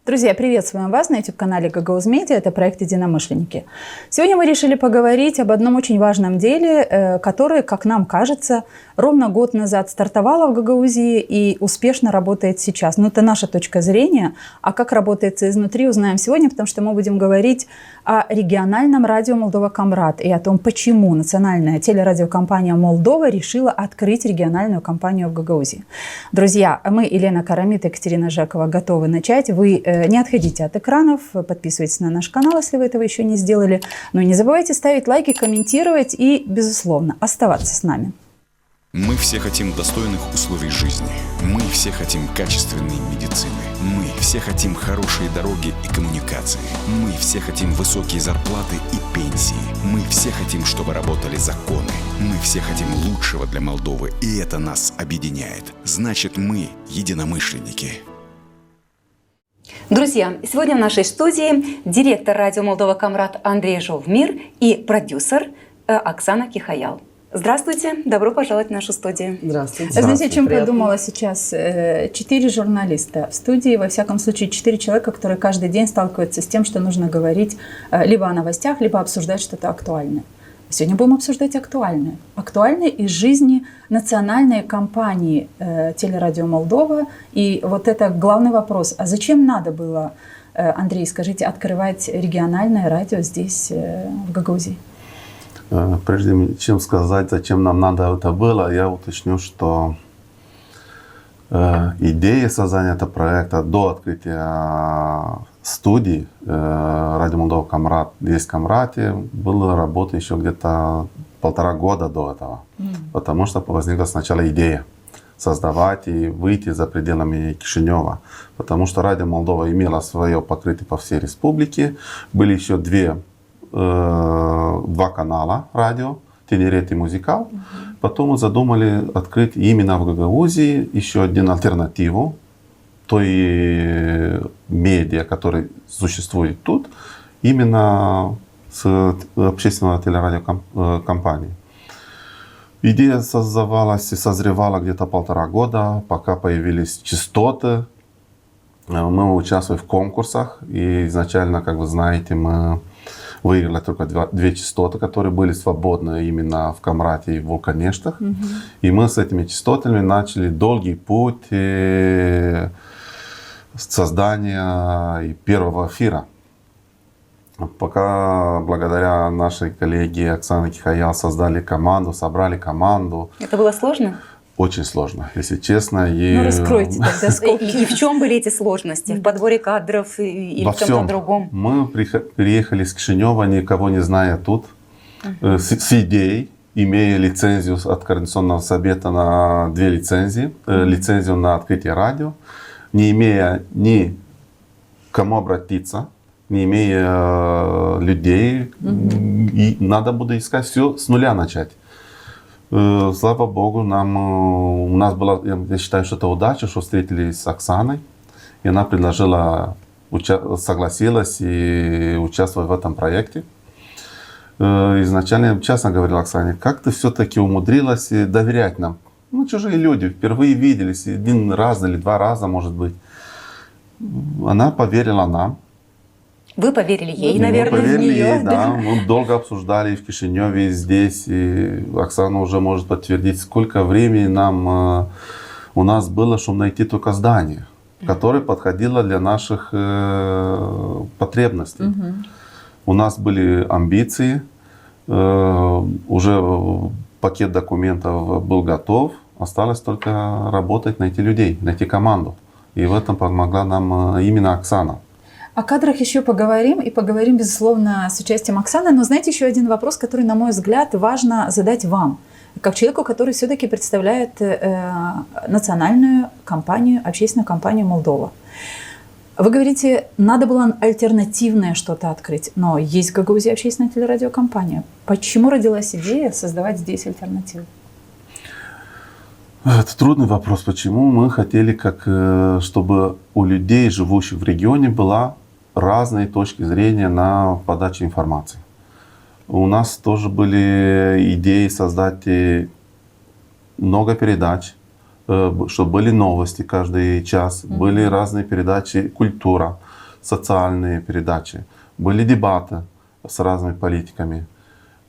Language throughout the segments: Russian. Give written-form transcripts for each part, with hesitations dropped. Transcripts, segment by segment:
Друзья, приветствуем вас на YouTube-канале Gagauz Media, это проект «Единомышленники». Сегодня мы решили поговорить об одном очень важном деле, которое, как нам кажется, ровно год назад стартовало в Гагаузии и успешно работает сейчас. Но это наша точка зрения, а как работает изнутри, узнаем сегодня, потому что мы будем говорить о региональном радио Молдова Камрад и о том, почему национальная телерадиокомпания Молдова решила открыть региональную компанию в Гагаузии. Друзья, мы, Елена Карамит и Екатерина Жакова, готовы начать. Вы не отходите от экранов, подписывайтесь на наш канал, если вы этого еще не сделали. Но не забывайте ставить лайки, комментировать и, безусловно, оставаться с нами. Мы все хотим достойных условий жизни. Мы все хотим качественной медицины. Мы все хотим хорошие дороги и коммуникации. Мы все хотим высокие зарплаты и пенсии. Мы все хотим, чтобы работали законы. Мы все хотим лучшего для Молдовы, и это нас объединяет. Значит, мы единомышленники. Друзья, сегодня в нашей студии директор радио Молдова Камрад Андрей Жовмир и продюсер Оксана Кихаял. Здравствуйте, добро пожаловать в нашу студию. Здравствуйте. Знаете, о чем подумала сейчас? 4 журналиста в студии, во всяком случае 4 человека, которые каждый день сталкиваются с тем, что нужно говорить либо о новостях, либо обсуждать что-то актуальное. Сегодня будем обсуждать актуальное. Актуальное из жизни национальной компании «Телерадио Молдова». И вот это главный вопрос. А зачем надо было, Андрей, скажите, открывать региональное радио здесь, в Гагаузии? Прежде чем сказать, зачем нам надо это было, я уточню, что идея создания этого проекта до открытия студии «Радио Молдова Камрад» здесь в Камрате была работа еще где-то 1,5 года до этого. Потому что возникла сначала идея создавать и выйти за пределами Кишинева. Потому что «Радио Молдова» имело свое покрытие по всей республике. Были еще два канала радио, Телерет и Музикал. Потом мы задумали открыть именно в Гагаузии еще один альтернативу той медиа, который существует тут, именно с общественной телерадиокомпании. Идея создавалась и созревала где-то 1,5 года, пока появились частоты. Мы участвовали в конкурсах, и изначально, как вы знаете, мы выиграли только 2 частоты, которые были свободны именно в Камрате и в Вулканештах. И мы с этими частотами начали долгий путь создания и первого эфира. Пока благодаря нашей коллеге Оксане Кихаял создали команду, собрали команду. Это было сложно? Очень сложно, если честно. Ну, раскройте тогда скобки. И в чем были эти сложности? В подборе кадров или в чем-то другом? Мы приехали с Кишинева, никого не зная тут, с идеей, имея лицензию от Координационного совета на 2 лицензии, лицензию на открытие радио, не имея ни к кому обратиться, не имея людей, и надо будет искать все с нуля начать. Слава Богу, у нас была, я считаю, что это удача, что встретились с Оксаной, и она предложила, согласилась и участвовать в этом проекте. Изначально я честно говорил Оксане, как ты все-таки умудрилась доверять нам? Ну, чужие люди, впервые виделись, 1 раз или 2 раза, может быть. Она поверила нам. Вы поверили ей, наверное, мы поверили в нее, ей, да. Мы долго обсуждали и в Кишиневе, и здесь. И Оксана уже может подтвердить, сколько времени у нас было, чтобы найти только здание, которое подходило для наших потребностей. У нас были амбиции, уже пакет документов был готов, осталось только работать, найти людей, найти команду. И в этом помогла нам именно Оксана. О кадрах еще поговорим, и поговорим, безусловно, с участием Оксаны. Но знаете, еще один вопрос, который, на мой взгляд, важно задать вам, как человеку, который все-таки представляет национальную компанию, общественную компанию Молдова. Вы говорите, надо было альтернативное что-то открыть, но есть в Гагаузии общественная телерадиокомпания. Почему родилась идея создавать здесь альтернативу? Это трудный вопрос. Почему? Мы хотели, чтобы у людей, живущих в регионе, была разные точки зрения на подачу информации. У нас тоже были идеи создать много передач, чтобы были новости каждый час, были разные передачи, культура. социальные передачи, были дебаты с разными политиками.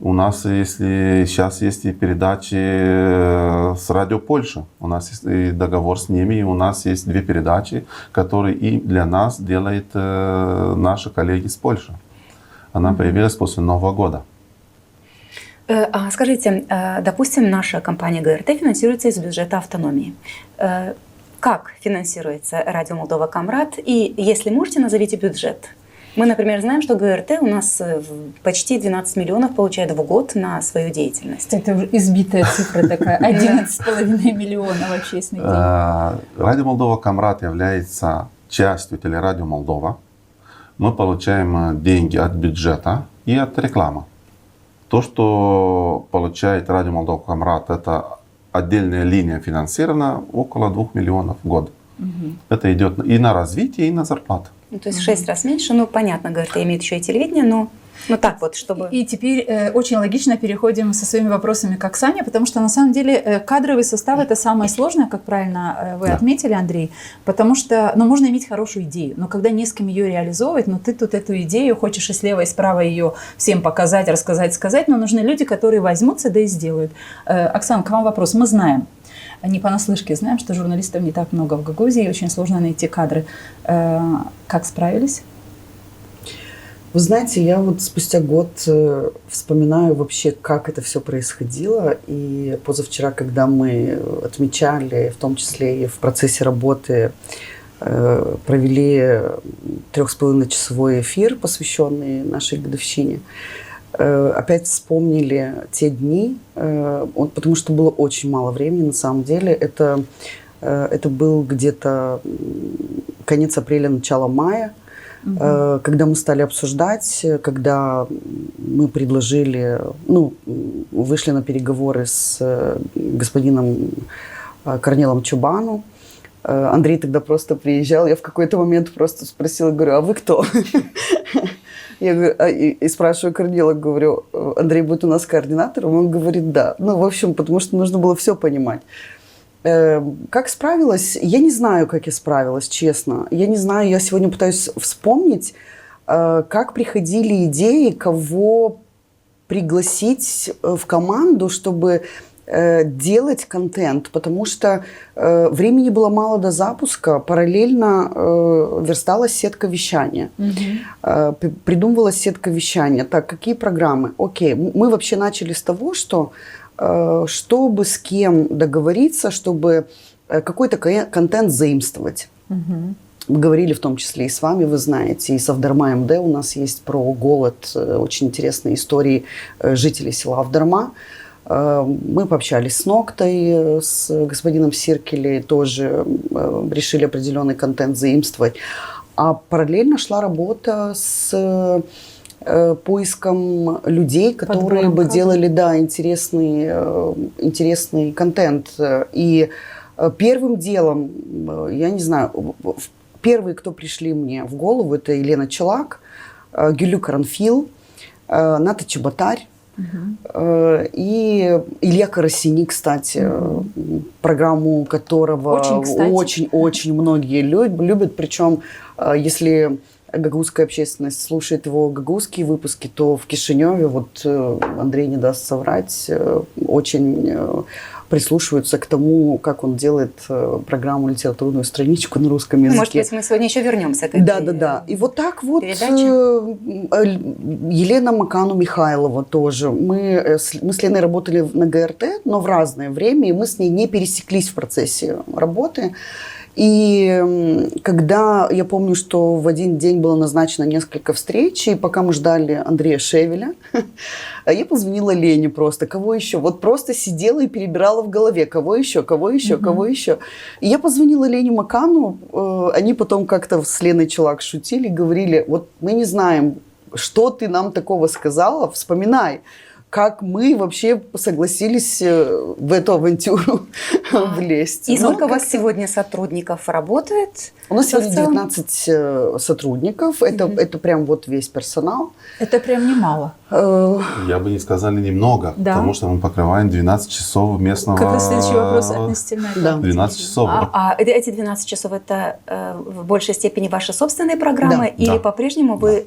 У нас сейчас есть и передачи с Радио Польши. У нас есть и договор с ними, и у нас есть 2 передачи, которые и для нас делают наши коллеги с Польши. Она появилась после Нового года. А скажите, допустим, наша компания ГРТ финансируется из бюджета автономии. Как финансируется Радио Молдова Камрад? И если можете, назовите бюджет. Мы, например, знаем, что ГРТ у нас почти 12 миллионов получает в год на свою деятельность. Это уже избитая цифра такая, 11,5 миллиона в общественных денег. Радио Молдова Камрад является частью телерадио Молдова. Мы получаем деньги от бюджета и от рекламы. То, что получает Радио Молдова Камрад, это отдельная линия финансирована около 2 миллионов в год. Это идет и на развитие, и на зарплату. То есть в 6 раз меньше. Ну, понятно, ГРТ имеет еще и телевидение, но так вот, чтобы... И теперь очень логично переходим со своими вопросами к Оксане, потому что на самом деле кадровый состав – это самое сложное, как правильно вы отметили, Андрей, потому что можно иметь хорошую идею, но когда не с кем ее реализовывать, ты тут эту идею хочешь и слева, и справа ее всем показать, рассказать, сказать, но нужны люди, которые возьмутся, да и сделают. Оксана, к вам вопрос. Мы знаем, не понаслышке знаем, что журналистов не так много в Гагаузии, очень сложно найти кадры. Как справились? Вы знаете, я вот спустя год вспоминаю вообще, как это все происходило. И позавчера, когда мы отмечали, в том числе и в процессе работы, провели 3,5-часовой эфир, посвященный нашей годовщине, опять вспомнили те дни, потому что было очень мало времени на самом деле. Это был где-то конец апреля, начало мая, когда мы стали обсуждать, когда мы предложили, вышли на переговоры с господином Корнелом Чубану. Андрей тогда просто приезжал, я в какой-то момент просто спросила, говорю, а вы кто? Я говорю, и спрашиваю Корнела, говорю, Андрей будет у нас координатором? Он говорит, да. В общем, потому что нужно было все понимать. Как справилась? Я не знаю, как я справилась, честно. Я не знаю, я сегодня пытаюсь вспомнить, как приходили идеи, кого пригласить в команду, чтобы делать контент, потому что времени было мало до запуска, параллельно версталась сетка вещания, придумывалась сетка вещания. Так, какие программы? Окей, мы вообще начали с того, что чтобы с кем договориться, чтобы какой-то контент заимствовать. Мы говорили в том числе и с вами, вы знаете, и с Авдарма МД у нас есть про голод, очень интересные истории жителей села Авдарма. Мы пообщались с Ноктой, с господином Сиркелей, тоже решили определенный контент заимствовать. А параллельно шла работа с поиском людей, которые бы делали интересный контент. И первым делом, я не знаю, первые, кто пришли мне в голову, это Елена Челак, Гюлю Каранфил, Ната Чеботарь. И Илья Карасини, кстати, программу которого очень-очень многие любят. Причем, если гагаузская общественность слушает его гагаузские выпуски, то в Кишиневе, вот Андрей не даст соврать, очень прислушиваются к тому, как он делает программу «Литературную страничку» на русском языке. Может быть, мы сегодня еще вернемся к этой Да. И вот так вот передаче. Елена Макану-Михайлова тоже. Мы с Леной работали на ГРТ, но в разное время, и мы с ней не пересеклись в процессе работы. И когда, я помню, что в один день было назначено несколько встреч, и пока мы ждали Андрея Шевеля, я позвонила Лене просто, кого еще? Вот просто сидела и перебирала в голове, кого еще. И я позвонила Лене Макану, они потом как-то с Леной Челак шутили, говорили, вот мы не знаем, что ты нам такого сказала, вспоминай. Как мы вообще согласились в эту авантюру влезть. И сколько у вас сегодня сотрудников работает? У нас сегодня 19 сотрудников. Это прям вот весь персонал. Это прям немало. Я бы не сказали немного, Да. потому что мы покрываем 12 часов местного... Как раз следующий вопрос относительно этого. Да. 12 часов. А эти 12 часов это в большей степени ваши собственные программы Да. или Да. по-прежнему вы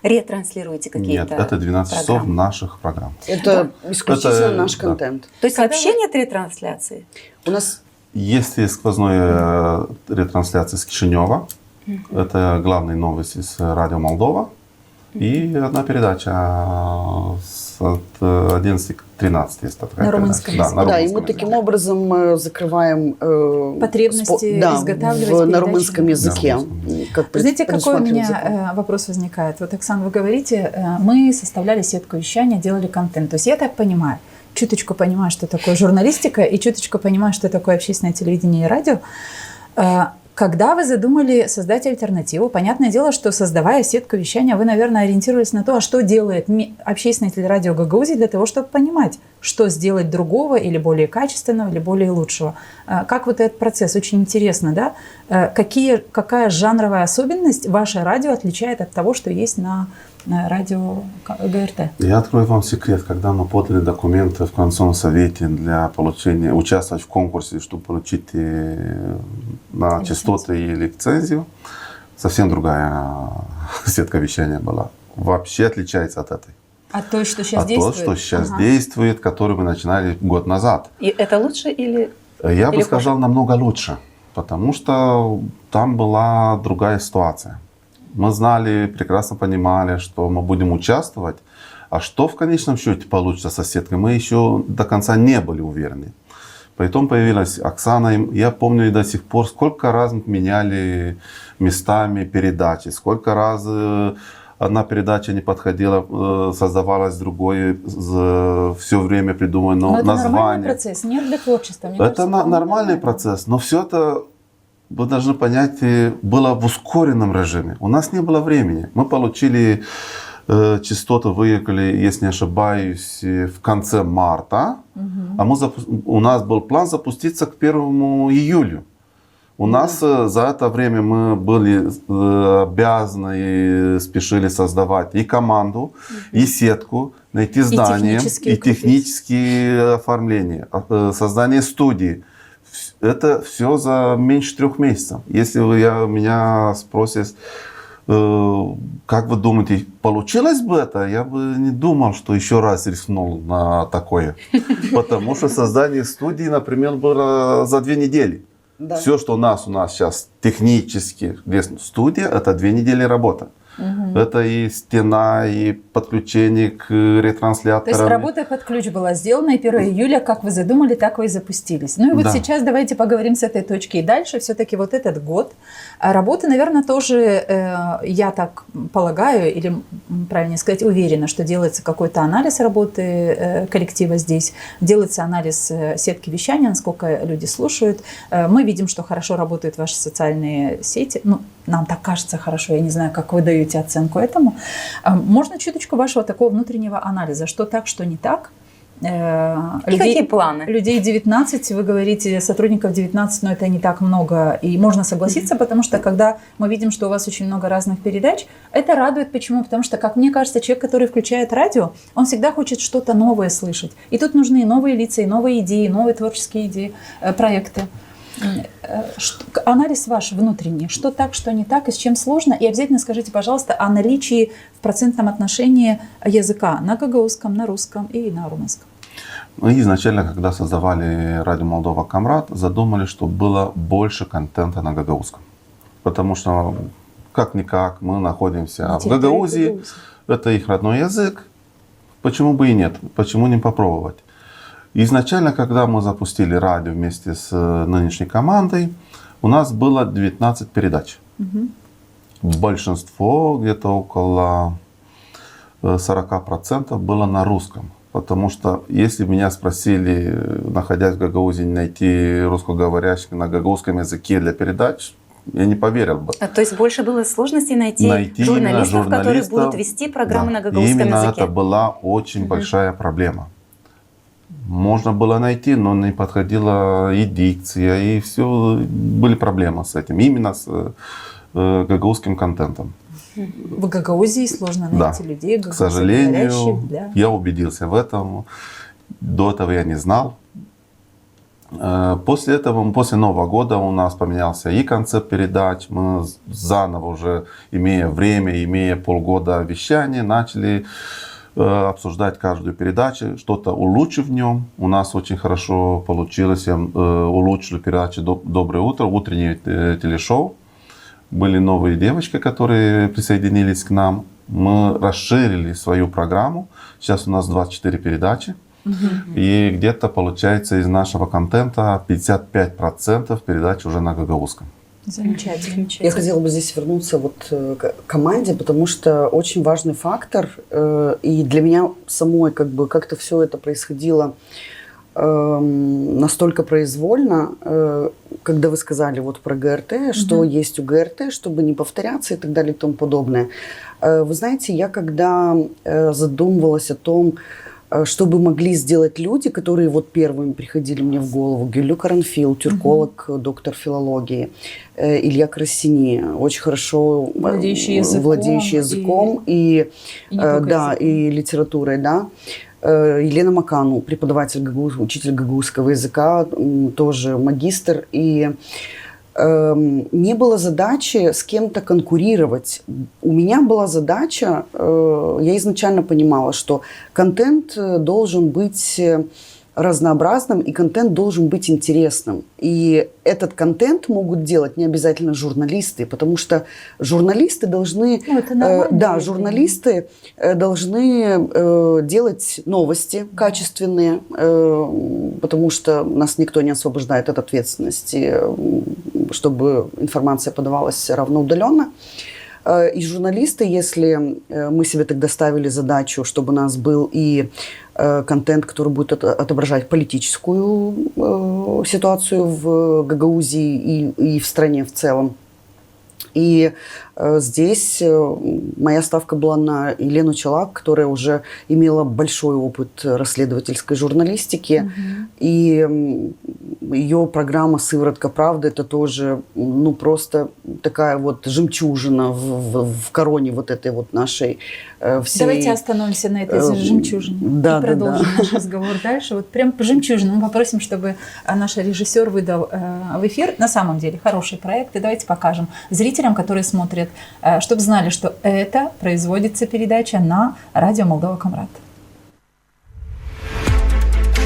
ретранслируете какие-то Нет, это 12 часов программы? наших программ. Это исключительно Это, наш да. контент. То есть вообще нет ретрансляции? У нас Есть сквозная ретрансляция с Кишинева. Это главные новости с Радио Молдова. И одна передача с 11 к 13 есть такая На передача. румынском языке. на да, и румынском мы таким языке. образом закрываем Потребности изготавливать на передачи. румынском языке. На румынском. Как Знаете, какой у предусматривается закон. меня вопрос возникает? Вот, Оксана, вы говорите, мы составляли сетку вещания, делали контент. То есть я так понимаю, чуточку понимаю, что такое журналистика, и чуточку понимаю, что такое общественное телевидение и радио. Когда вы задумали создать альтернативу, понятное дело, что создавая сетку вещания, вы, наверное, ориентировались на то, а что делает общественное телерадио Гагаузии для того, чтобы понимать, что сделать другого или более качественного, или более лучшего. Как вот этот процесс? Очень интересно, да? Какая жанровая особенность ваше радио отличает от того, что есть на радио ГРТ? Я открою вам секрет. Когда мы подали документы в Координационном совете для получения, участвовать в конкурсе, чтобы получить на частоты и лицензию, совсем другая сетка вещания была. Вообще отличается от этой. А то, что сейчас А действует? то, что сейчас Ага. действует, который мы начинали год назад. И это лучше или... Я бы Или сказал, намного лучше, потому что там была другая ситуация. Мы знали, прекрасно понимали, что мы будем участвовать, а что в конечном счете получится со сеткой, мы еще до конца не были уверены. Потом появилась Оксана, и я помню и до сих пор, сколько раз мы меняли местами передачи, сколько раз одна передача не подходила, создавалась другой, все время придумано Но это нормальный название. процесс, нет для творчества. Мне Это кажется, вполне нормальный нормально. процесс, но все это, вы должны понять, было в ускоренном режиме. У нас не было времени. Мы получили частоты, выехали, если не ошибаюсь, в конце марта. А у нас был план запуститься к 1 июлю. У нас за это время мы были обязаны и спешили создавать и команду, и сетку, найти здание, технические и технические оформления, создание студии. Это все за меньше 3 месяцев. Если меня спросят, как вы думаете, получилось бы это? Я бы не думал, что еще раз рискнул на такое. Потому что создание студии, например, было за 2 недели. Да. Все, что у нас сейчас технически, студия, это 2 недели работы. Это и стена, и подключение к ретрансляторам. То есть работа под ключ была сделана, и 1 июля, как вы задумали, так вы и запустились. Ну и вот Да. сейчас давайте поговорим с этой точки и дальше. Все-таки вот этот год работы, наверное, тоже, я так полагаю, или правильнее сказать, уверена, что делается какой-то анализ работы коллектива здесь, делается анализ сетки вещания, насколько люди слушают. Мы видим, что хорошо работают ваши социальные сети. Ну, нам так кажется хорошо, я не знаю, как вы даете оценку этому. Можно чуточку вашего такого внутреннего анализа, что так, что не так? И какие планы? Людей 19, вы говорите, сотрудников 19, но это не так много. И можно согласиться, потому что когда мы видим, что у вас очень много разных передач, это радует. Почему? Потому что, как мне кажется, человек, который включает радио, он всегда хочет что-то новое слышать. И тут нужны новые лица, и новые идеи, новые творческие идеи, проекты. Анализ ваш внутренний, что так, что не так, и с чем сложно. И обязательно скажите, пожалуйста, о наличии в процентном отношении языка на гагаузском, на русском и на румынском. Мы изначально, когда создавали Радио Молдова Камрад, задумали, чтобы было больше контента на гагаузском. Потому что, как-никак, мы находимся в Гагаузии, это их родной язык. Почему бы и нет? Почему не попробовать? Изначально, когда мы запустили радио вместе с нынешней командой, у нас было 19 передач. Большинство, где-то около 40% было на русском. Потому что если меня спросили, находясь в Гагаузии, найти русскоговорящих на гагаузском языке для передач, я не поверил бы. То есть больше было сложностей найти журналистов, которые будут вести программы на гагаузском именно языке? это была очень большая проблема. Можно было найти, но не подходила и дикция, и все. Были проблемы с этим, именно с гагаузским контентом. В Гагаузии сложно найти людей, к сожалению, да. я убедился в этом. До этого я не знал. После этого, после Нового года у нас поменялся и концепт передач. Мы заново уже, имея время, имея полгода вещания, начали обсуждать каждую передачу, что-то улучшив в нем. У нас очень хорошо получилось. Я улучшил передачу «Доброе утро», утреннее телешоу. Были новые девочки, которые присоединились к нам. Мы расширили свою программу. Сейчас у нас 24 передачи. И где-то получается из нашего контента 55% передач уже на гагаузском. Замечательно. Я хотела бы здесь вернуться вот к команде, потому что очень важный фактор. И для меня самой как-то все это происходило настолько произвольно, когда вы сказали вот про ГРТ, что есть у ГРТ, чтобы не повторяться и так далее и тому подобное. Вы знаете, я когда задумывалась о том, что бы могли сделать люди, которые вот первыми приходили мне в голову: Гюлю Каранфил, тюрколог, доктор филологии, Илья Красини, очень хорошо владеющий языком и литературой, да. Елена Макану, преподаватель учитель гагаузского языка, тоже магистр. И не было задачи с кем-то конкурировать. У меня была задача, я изначально понимала, что контент должен быть разнообразным, и контент должен быть интересным. И этот контент могут делать не обязательно журналисты, потому что журналисты должны, журналисты должны делать новости качественные, потому что нас никто не освобождает от ответственности, чтобы информация подавалась равноудаленно. И журналисты, если мы себе тогда ставили задачу, чтобы у нас был и контент, который будет отображать политическую ситуацию в Гагаузии и в стране в целом. И здесь моя ставка была на Елену Челак, которая уже имела большой опыт расследовательской журналистики. И ее программа «Сыворотка правды» — это тоже просто такая вот жемчужина в короне вот этой вот нашей всей... Давайте остановимся на этой жемчужине и продолжим наш разговор дальше. Вот прям по жемчужине мы попросим, чтобы наш режиссер выдал в эфир на самом деле хороший проект. И давайте покажем зрителям, которые смотрят, чтобы знали, что это производится передача на радио Молдова Камрат.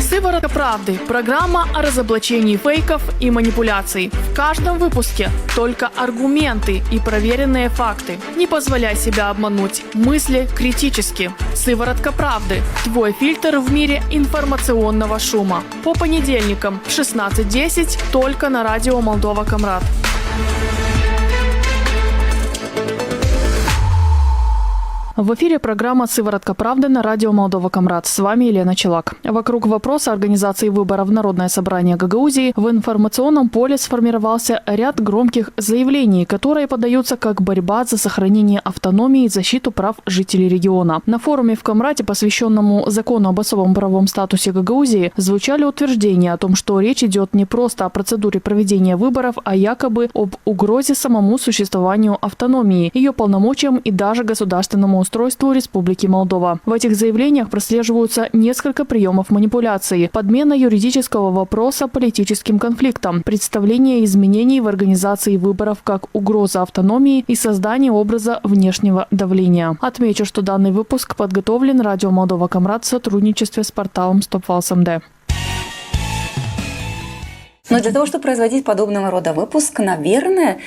«Сыворотка правды» – программа о разоблачении фейков и манипуляций. В каждом выпуске только аргументы и проверенные факты. Не позволяй себя обмануть. Мысли критически. «Сыворотка правды» – твой фильтр в мире информационного шума. По понедельникам в 16:10 только на радио Молдова Камрат. В эфире программа «Сыворотка правды» на радио Молдова Камрат. С вами Елена Челак. Вокруг вопроса организации выборов в Народное собрание Гагаузии в информационном поле сформировался ряд громких заявлений, которые подаются как борьба за сохранение автономии и защиту прав жителей региона. На форуме в Камрате, посвященному закону об особом правовом статусе Гагаузии, звучали утверждения о том, что речь идет не просто о процедуре проведения выборов, а якобы об угрозе самому существованию автономии, ее полномочиям и даже государственному устройству Республики Молдова. В этих заявлениях прослеживаются несколько приемов манипуляции: подмена юридического вопроса политическим конфликтом, представление изменений в организации выборов как угроза автономии и создание образа внешнего давления. Отмечу, что данный выпуск подготовлен радио Молдова Камрат в сотрудничестве с порталом StopFalsMD. Но для того, чтобы производить подобного рода выпуск, наверное,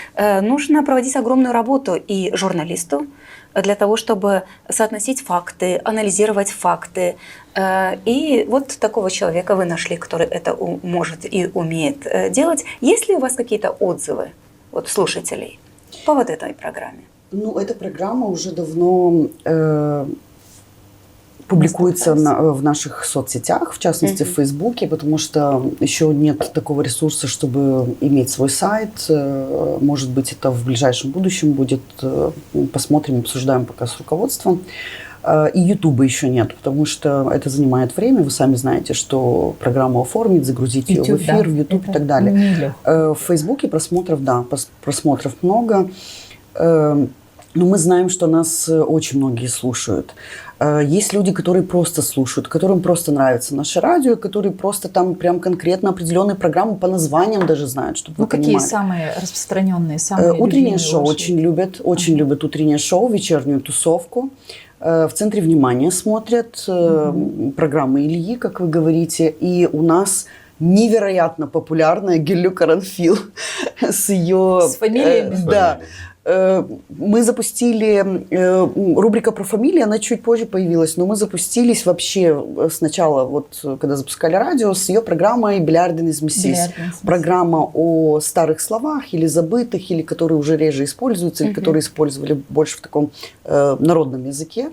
нужно проводить огромную работу и журналисту, для того, чтобы соотносить факты, анализировать факты. И вот такого человека вы нашли, который это может и умеет делать. Есть ли у вас какие-то отзывы от слушателей по вот этой программе? Эта программа уже давно публикуется в наших соцсетях, в частности в Фейсбуке, потому что еще нет такого ресурса, чтобы иметь свой сайт. Может быть, это в ближайшем будущем будет. Посмотрим, обсуждаем пока с руководством. И Ютуба еще нет, потому что это занимает время. Вы сами знаете, что программу оформить, загрузить YouTube, ее в эфир, в Ютуб и так далее. В Фейсбуке просмотров много. Но мы знаем, что нас очень многие слушают. Есть люди, которые просто слушают, которым просто нравится наше радио, которые просто там прям конкретно определенные программы по названиям даже знают, чтобы вы какие понимали. самые распространенные, самые Утреннее любимые шоу ваши? очень любят утреннее шоу, вечернюю тусовку. В центре внимания смотрят программы Ильи, как вы говорите, и у нас невероятно популярная Гюллю Каранфил с ее... С фамилиями? Да. Мы запустили, рубрика про фамилии, она чуть позже появилась, но мы запустились вообще сначала, вот когда запускали радио, с ее программой «Бильярден из Миссис». Программа о старых словах или забытых, или которые уже реже используются, или которые использовали больше в таком народном языке.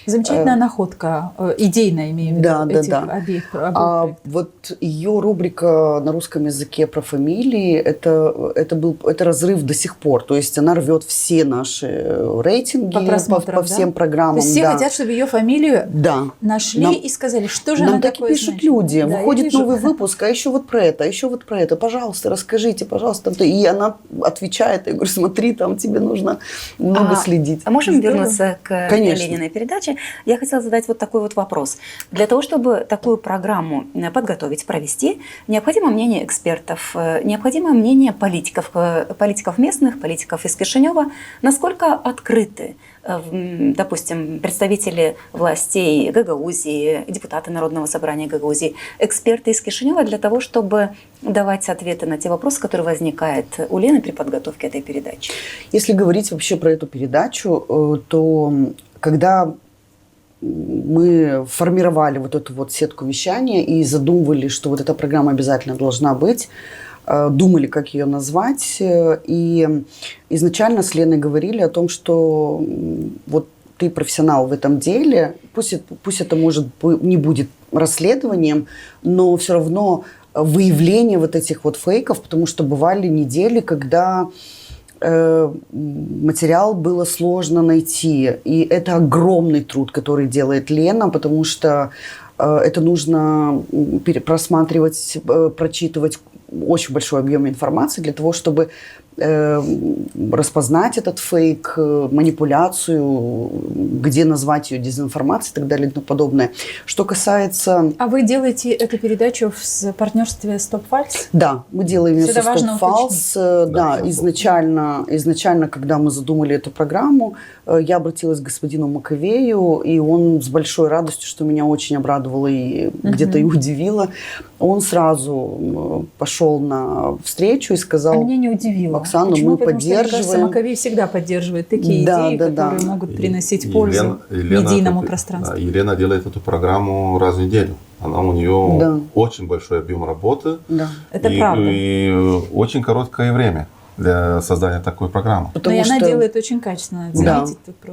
Замечательная находка, идейная, имею в виду, этих обеих проектов. Вот ее рубрика на русском языке про фамилии, это разрыв до сих пор. То есть она рвет все наши рейтинги по всем программам. То есть все хотят, чтобы ее фамилию нашли и сказали, что же она такое такое пишут значит. люди. Выходит новый выпуск, а еще вот про это, а еще вот про это. Пожалуйста, расскажите, пожалуйста. И она отвечает, я говорю, смотри, там тебе нужно много следить. А можем вернуться к Лениной передаче? Я хотела задать вот такой вот вопрос. Для того, чтобы такую программу подготовить, провести, необходимо мнение экспертов, необходимо мнение политиков местных, политиков из Кишинева. Насколько открыты, допустим, представители властей Гагаузии, депутаты Народного собрания Гагаузии, эксперты из Кишинева для того, чтобы давать ответы на те вопросы, которые возникают у Лены при подготовке этой передачи? Если говорить вообще про эту передачу, то когда мы формировали вот эту вот сетку вещания и задумывали, что вот эта программа обязательно должна быть, думали, как ее назвать, и изначально с Леной говорили о том, что вот ты профессионал в этом деле, пусть это может не будет расследованием, но все равно выявление вот этих вот фейков, потому что бывали недели, когда материал было сложно найти. И это огромный труд, который делает Лена, потому что это нужно просматривать, прочитывать очень большой объем информации для того, чтобы распознать этот фейк, манипуляцию, где назвать ее дезинформацией и так далее и тому подобное. Что касается... А вы делаете эту передачу в партнерстве с Top Files? Да, мы делаем ее с Top Files. Да, изначально, когда мы задумали эту программу, я обратилась к господину Маковею, и он с большой радостью, что меня очень обрадовало и где-то и удивило, он сразу пошел на встречу и сказал... А меня не удивило. Оксану, почему? мы Потому поддерживаем. Что, мне кажется, Маковей всегда поддерживает такие идеи, которые могут приносить пользу медийному пространству. Елена делает эту программу раз в неделю. У нее очень большой объем работы. Да. Это правда. И очень короткое время для создания такой программы. Но она делает очень качественно.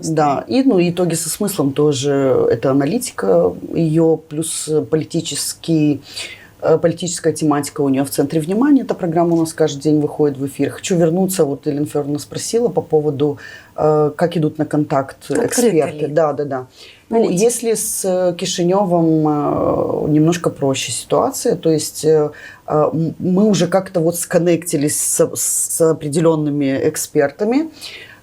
Да, и итоги со смыслом тоже. Это аналитика ее, плюс политическая тематика у нее в центре внимания. Эта программа у нас каждый день выходит в эфир. Хочу вернуться, вот Елена Федоровна спросила по поводу, как идут на контакт эксперты. Да. Ну, если с Кишиневым немножко проще ситуация, то есть мы уже как-то вот сконнектились с определенными экспертами.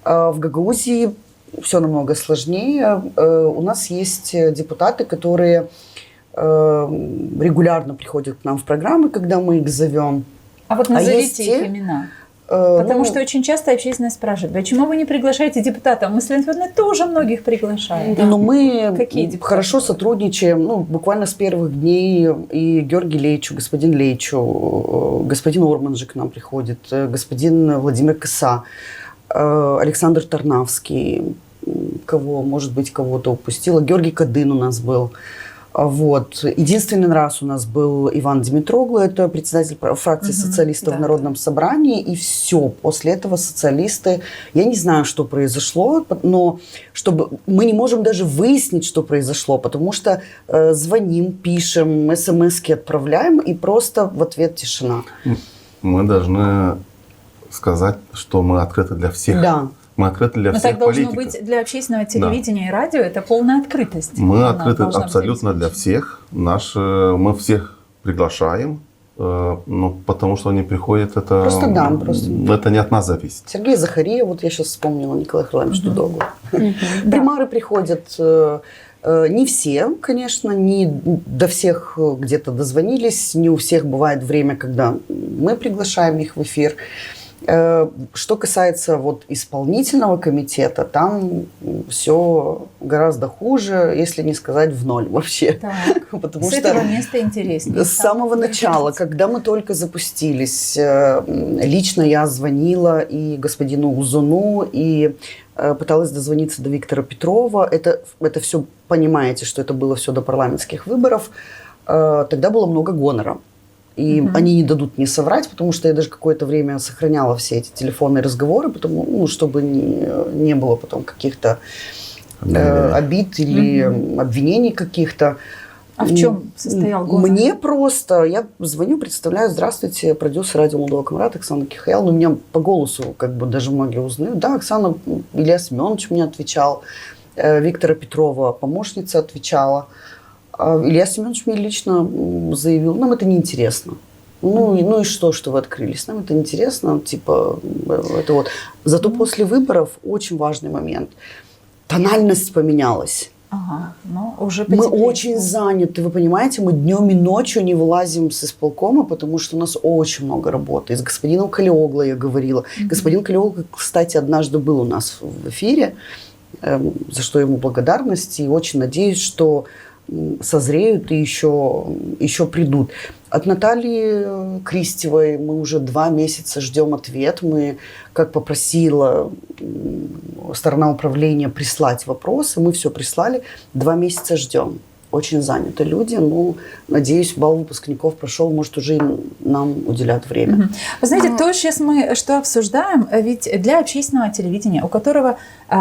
В Гагаузии все намного сложнее. У нас есть депутаты, которые регулярно приходят к нам в программы, когда мы их зовем. А вот назовите их имена. Потому что очень часто общественность спрашивает, почему вы не приглашаете депутатов? Мы с Леной Федоровной тоже многих приглашаем. Но мы хорошо сотрудничаем, буквально с первых дней. И Георгий Лейчу, господин Лейчу, господин Орманжик к нам приходит, господин Владимир Коса, Александр Тарнавский, кого-то упустила, Георгий Кадын у нас был. Вот. Единственный раз у нас был Иван Димитроглу, это председатель фракции социалистов в Народном собрании, и все. После этого социалисты, я не знаю, что произошло, но мы не можем даже выяснить, что произошло, потому что звоним, пишем, смс-ки отправляем, и просто в ответ тишина. Мы должны сказать, что мы открыты для всех. Да. Мы открыты для всех так должно политиков. быть для общественного телевидения и радио, это полная открытость. Мы открыты абсолютно для всех. Мы всех приглашаем, Ну, потому что они приходят, это, Просто да, просто. Это не от нас зависит. Сергей Захария, вот я сейчас вспомнила Николая Харламовича Дудогу. Да. Примары приходят, не все, конечно, не до всех где-то дозвонились, не у всех бывает время, когда мы приглашаем их в эфир. Что касается вот исполнительного комитета, там все гораздо хуже, если не сказать в ноль вообще. Так. Потому С что этого места интереснее. с самого начала, когда мы только запустились, лично я звонила и господину Узуну, и пыталась дозвониться до Виктора Петрова. Это все, понимаете, что это было все до парламентских выборов. Тогда было много гонора. И они не дадут мне соврать, потому что я даже какое-то время сохраняла все эти телефонные разговоры, потому, ну, чтобы не было потом каких-то обид или обвинений каких-то. А в чем состоял гонор? Мне просто, я звоню, представляю, здравствуйте, продюсер радио Молдова Камрат Оксана Кихаял. Ну, меня по голосу как бы даже многие узнают. Да, Оксана, Илья Семенович мне отвечал, Виктора Петрова помощница отвечала. Илья Семенович мне лично заявил, нам это неинтересно. Ну и что вы открылись? Нам это неинтересно, типа, это вот. Зато после выборов очень важный момент. Тональность поменялась. Ага, ну, уже Мы потеплее. очень заняты, вы понимаете, мы днем и ночью не вылазим с исполкома, потому что у нас очень много работы. И с господином Калиогло я говорила. Господин Калиогло, кстати, однажды был у нас в эфире, за что ему благодарность, и очень надеюсь, что созреют и еще придут. От Натальи Кристевой мы уже 2 месяца ждем ответ. Мы, как попросила сторона управления прислать вопросы, мы все прислали. 2 месяца ждем. Очень заняты люди. Ну, надеюсь, бал выпускников прошел, может, уже и нам уделят время. Вы знаете, то сейчас мы что обсуждаем, ведь для общественного телевидения, у которого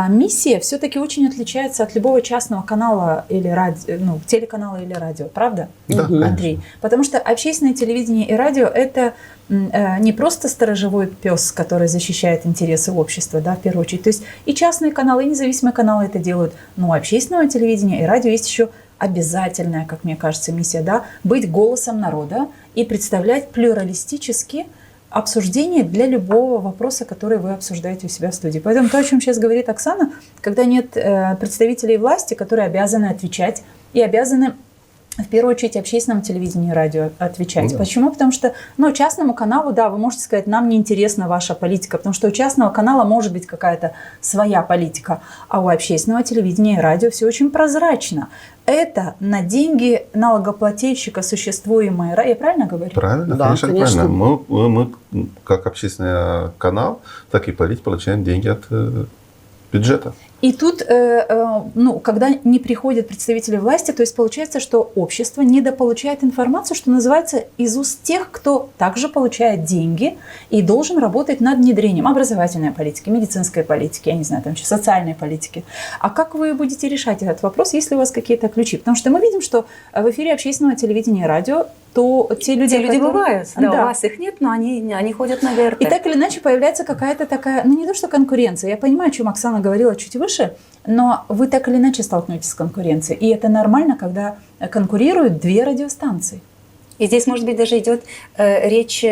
миссия все-таки очень отличается от любого частного канала или радио, ну, телеканала или радио, правда, Да, Андрей? Потому что общественное телевидение и радио – это не просто сторожевой пес, который защищает интересы общества, да, в первую очередь. То есть и частные каналы, и независимые каналы это делают, но у общественного телевидения и радио есть еще обязательная, как мне кажется, миссия, да, быть голосом народа и представлять плюралистически обсуждение для любого вопроса, который вы обсуждаете у себя в студии. Поэтому то, о чем сейчас говорит Оксана, когда нет представителей власти, которые обязаны отвечать и обязаны в первую очередь общественному телевидению и радио отвечать. Да. Почему? Потому что, ну, частному каналу, да, вы можете сказать, нам не интересна ваша политика, потому что у частного канала может быть какая-то своя политика, а у общественного телевидения и радио все очень прозрачно. Это на деньги налогоплательщика существуемое. Я правильно говорю? Правильно, Да, конечно. правильно. Мы, как общественный канал, так и политик, получаем деньги от бюджета. И тут, ну, когда не приходят представители власти, то есть получается, что общество недополучает информацию, что называется, из уст тех, кто также получает деньги и должен работать над внедрением образовательной политики, медицинской политики, я не знаю, там еще социальной политики. А как вы будете решать этот вопрос, если у вас какие-то ключи? Потому что мы видим, что в эфире общественного телевидения и радио, то те люди, Те люди которые... бывают, да, у вас их нет, но они ходят на ГРТ. И так или иначе появляется какая-то такая, ну не то что конкуренция, я понимаю, о чем Оксана говорила чуть выше, но вы так или иначе столкнетесь с конкуренцией. И это нормально, когда конкурируют 2 радиостанции. И здесь, может быть, даже идет речь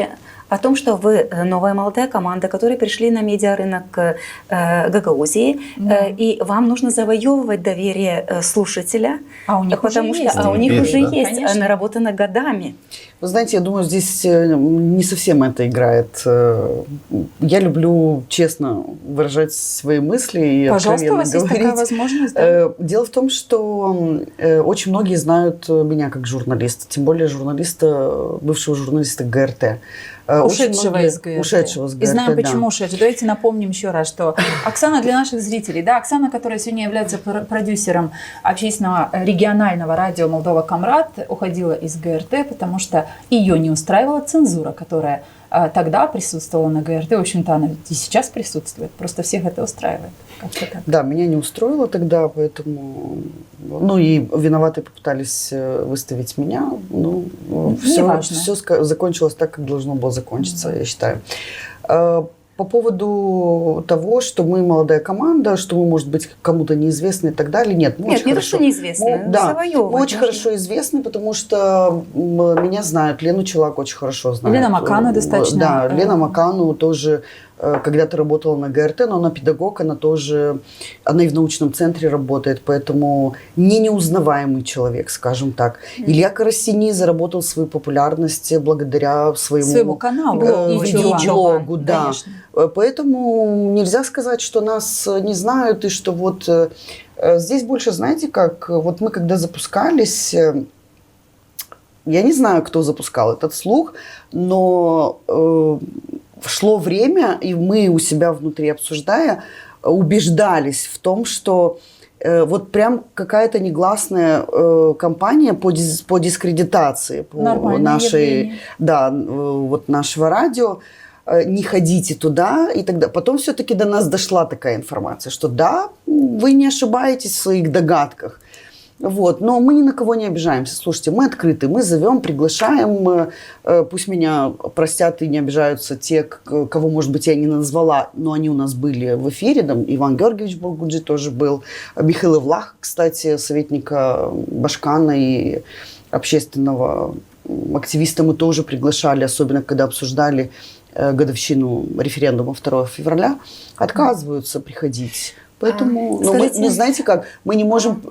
о том, что вы новая молодая команда, которые пришли на медиарынок Гагаузии, и вам нужно завоевывать доверие слушателя, А у них потому уже что есть. у них Теперь, уже да. есть, Конечно. наработано годами. Вы знаете, я думаю, здесь не совсем это играет. Я люблю честно выражать свои мысли и Пожалуйста, у откровенно вас есть говорить. такая возможность. Да? Дело в том, что очень многие знают меня как журналиста, тем более журналиста, бывшего журналиста ГРТ. Очень Ушедшего многие- из ГРТ. Ушедшего из ГРТ, И знаем, да. почему ушедшего. Давайте напомним еще раз, что Оксана для наших зрителей, да, Оксана, которая сегодня является продюсером общественного регионального радио Молдова Камрат, уходила из ГРТ, потому что ее не устраивала цензура, которая тогда присутствовала на ГРТ. В общем-то, она и сейчас присутствует. Просто всех это устраивает. Как-то так. Да, меня не устроило тогда, поэтому... Ну и виноватые попытались выставить меня. Ну, Неважно. все закончилось так, как должно было закончиться, я считаю. По по поводу того, что мы молодая команда, что мы, может быть, кому-то неизвестны и так далее. Нет, мы Нет, очень не то, хорошо. что неизвестно, Да, завоевывать мы очень нужно. хорошо известны, потому что меня знают. Лену Челак очень хорошо знают. Лена Макану достаточно. Да, Лена Макану тоже когда-то работала на ГРТ, но она педагог, она тоже, она и в научном центре работает, поэтому не неузнаваемый человек, скажем так. Илья Карасини заработал свою популярность благодаря своему каналу, видеоблогу, да. Конечно. Поэтому нельзя сказать, что нас не знают и что вот здесь больше, знаете, как вот мы когда запускались, я не знаю, кто запускал этот слух, но шло время, и мы у себя внутри обсуждая, убеждались в том, что вот прям какая-то негласная кампания по дискредитации по нашей, да, вот нашего радио. Не ходите туда, и тогда потом все-таки до нас дошла такая информация, что да, вы не ошибаетесь в своих догадках. Вот. Но мы ни на кого не обижаемся. Слушайте, мы открыты, мы зовем, приглашаем. Пусть меня простят и не обижаются те, кого, может быть, я не назвала, но они у нас были в эфире. Там Иван Георгиевич Бургуджи тоже был. Михаил Влах, кстати, советника Башкана и общественного активиста мы тоже приглашали, особенно когда обсуждали годовщину референдума 2 февраля. Отказываются приходить. Поэтому, мы, знаете как, мы не можем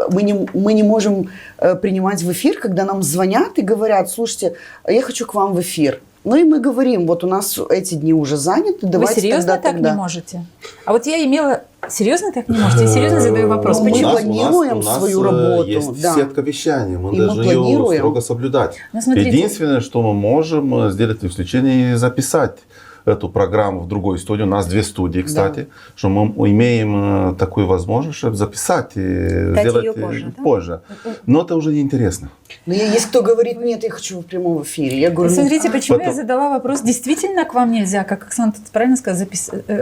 принимать в эфир, когда нам звонят и говорят: слушайте, я хочу к вам в эфир. Ну и мы говорим: вот у нас эти дни уже заняты, давайте. Вы серьезно так не можете? А вот я имела... Серьезно так не можете? Я серьезно задаю вопрос. Мы Почему? планируем свою работу. Есть да. сетка вещания, мы И должны мы ее строго соблюдать. Единственное, что мы можем сделать исключение и записать эту программу в другой студии. У нас 2 студии, кстати, что мы имеем такую возможность, чтобы записать и сделать ее позже. Но это уже неинтересно. Но есть кто говорит: нет, я хочу в прямом эфире. Я говорю: смотрите, почему я задала вопрос. Действительно, к вам нельзя, как Оксана тут правильно сказала,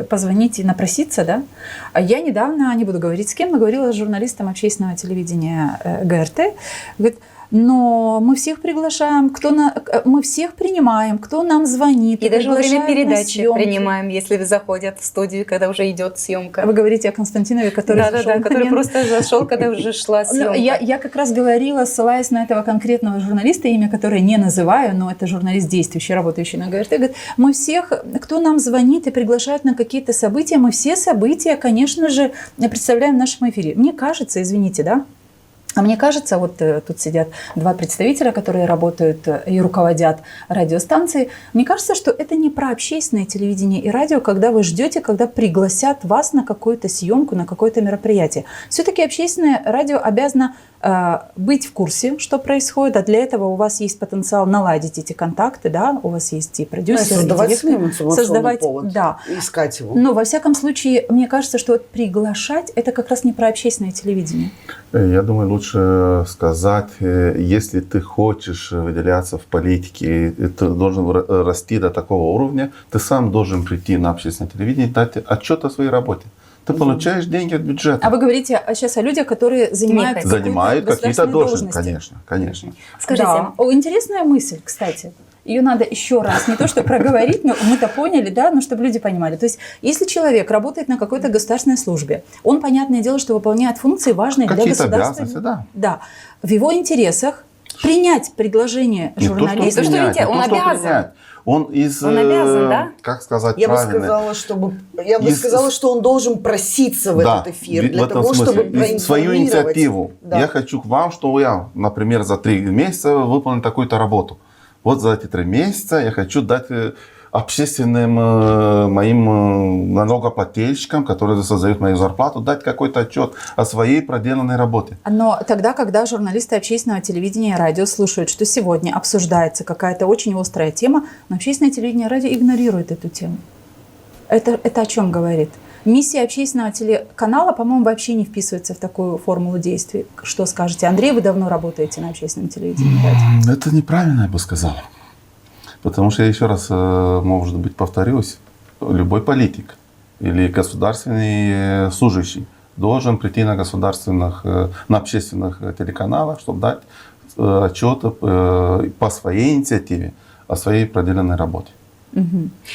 позвонить и напроситься, да? Я недавно, не буду говорить с кем, но говорила с журналистом общественного телевидения ГРТ. Говорит: но мы всех приглашаем, мы всех принимаем, кто нам звонит. И даже во время передачи принимаем, если заходят в студию, когда уже идет съемка. Вы говорите о Константинове, который который просто зашел, когда уже шла съемка. Я как раз говорила, ссылаясь на этого конкретного журналиста, имя которое не называю, но это журналист действующий, работающий на ГРТ, говорит: мы всех, кто нам звонит и приглашает на какие-то события, мы все события, конечно же, представляем в нашем эфире. Мне кажется, извините, да? А мне кажется, вот тут сидят 2 представителя, которые работают и руководят радиостанцией. Мне кажется, что это не про общественное телевидение и радио, когда вы ждете, когда пригласят вас на какую-то съемку, на какое-то мероприятие. Все-таки общественное радио обязано быть в курсе, что происходит, а для этого у вас есть потенциал наладить эти контакты, да, у вас есть и продюсер, создавать и директор, создавать повод, да, искать его. Но во всяком случае, мне кажется, что вот приглашать — это как раз не про общественное телевидение. Я думаю, лучше сказать, если ты хочешь выделяться в политике, ты должен расти до такого уровня, ты сам должен прийти на общественное телевидение и дать отчет о своей работе. Ты получаешь деньги от бюджета. А вы говорите сейчас о людях, которые занимают какие-то должности. Конечно. Скажите, да. Интересная мысль, кстати. Ее надо еще раз не то что проговорить, но мы-то поняли, да, но чтобы люди понимали. То есть, если человек работает на какой-то государственной службе, он, понятное дело, что выполняет функции важные для государства. Да. В его интересах принять предложение журналиста. Он обязан. Он обязан, да? Как сказать я правильно? Я бы сказала, что он должен проситься в этот эфир для того, чтобы проинформировать. Свою инициативу. Да. Я хочу к вам, что я, например, за 3 месяца выполнил такую-то работу. Вот за эти 3 месяца я хочу дать общественным моим налогоплательщикам, которые создают мою зарплату, дать какой-то отчет о своей проделанной работе. Но тогда, когда журналисты общественного телевидения и радио слушают, что сегодня обсуждается какая-то очень острая тема, но общественное телевидение и радио игнорирует эту тему. Это о чем говорит? Миссия общественного телеканала, по-моему, вообще не вписывается в такую формулу действий. Что скажете? Андрей, вы давно работаете на общественном телевидении и радио. Это неправильно, я бы сказал. Потому что я еще раз, может быть, повторюсь, любой политик или государственный служащий должен прийти на общественных телеканалах, чтобы дать отчет по своей инициативе о своей проделанной работе.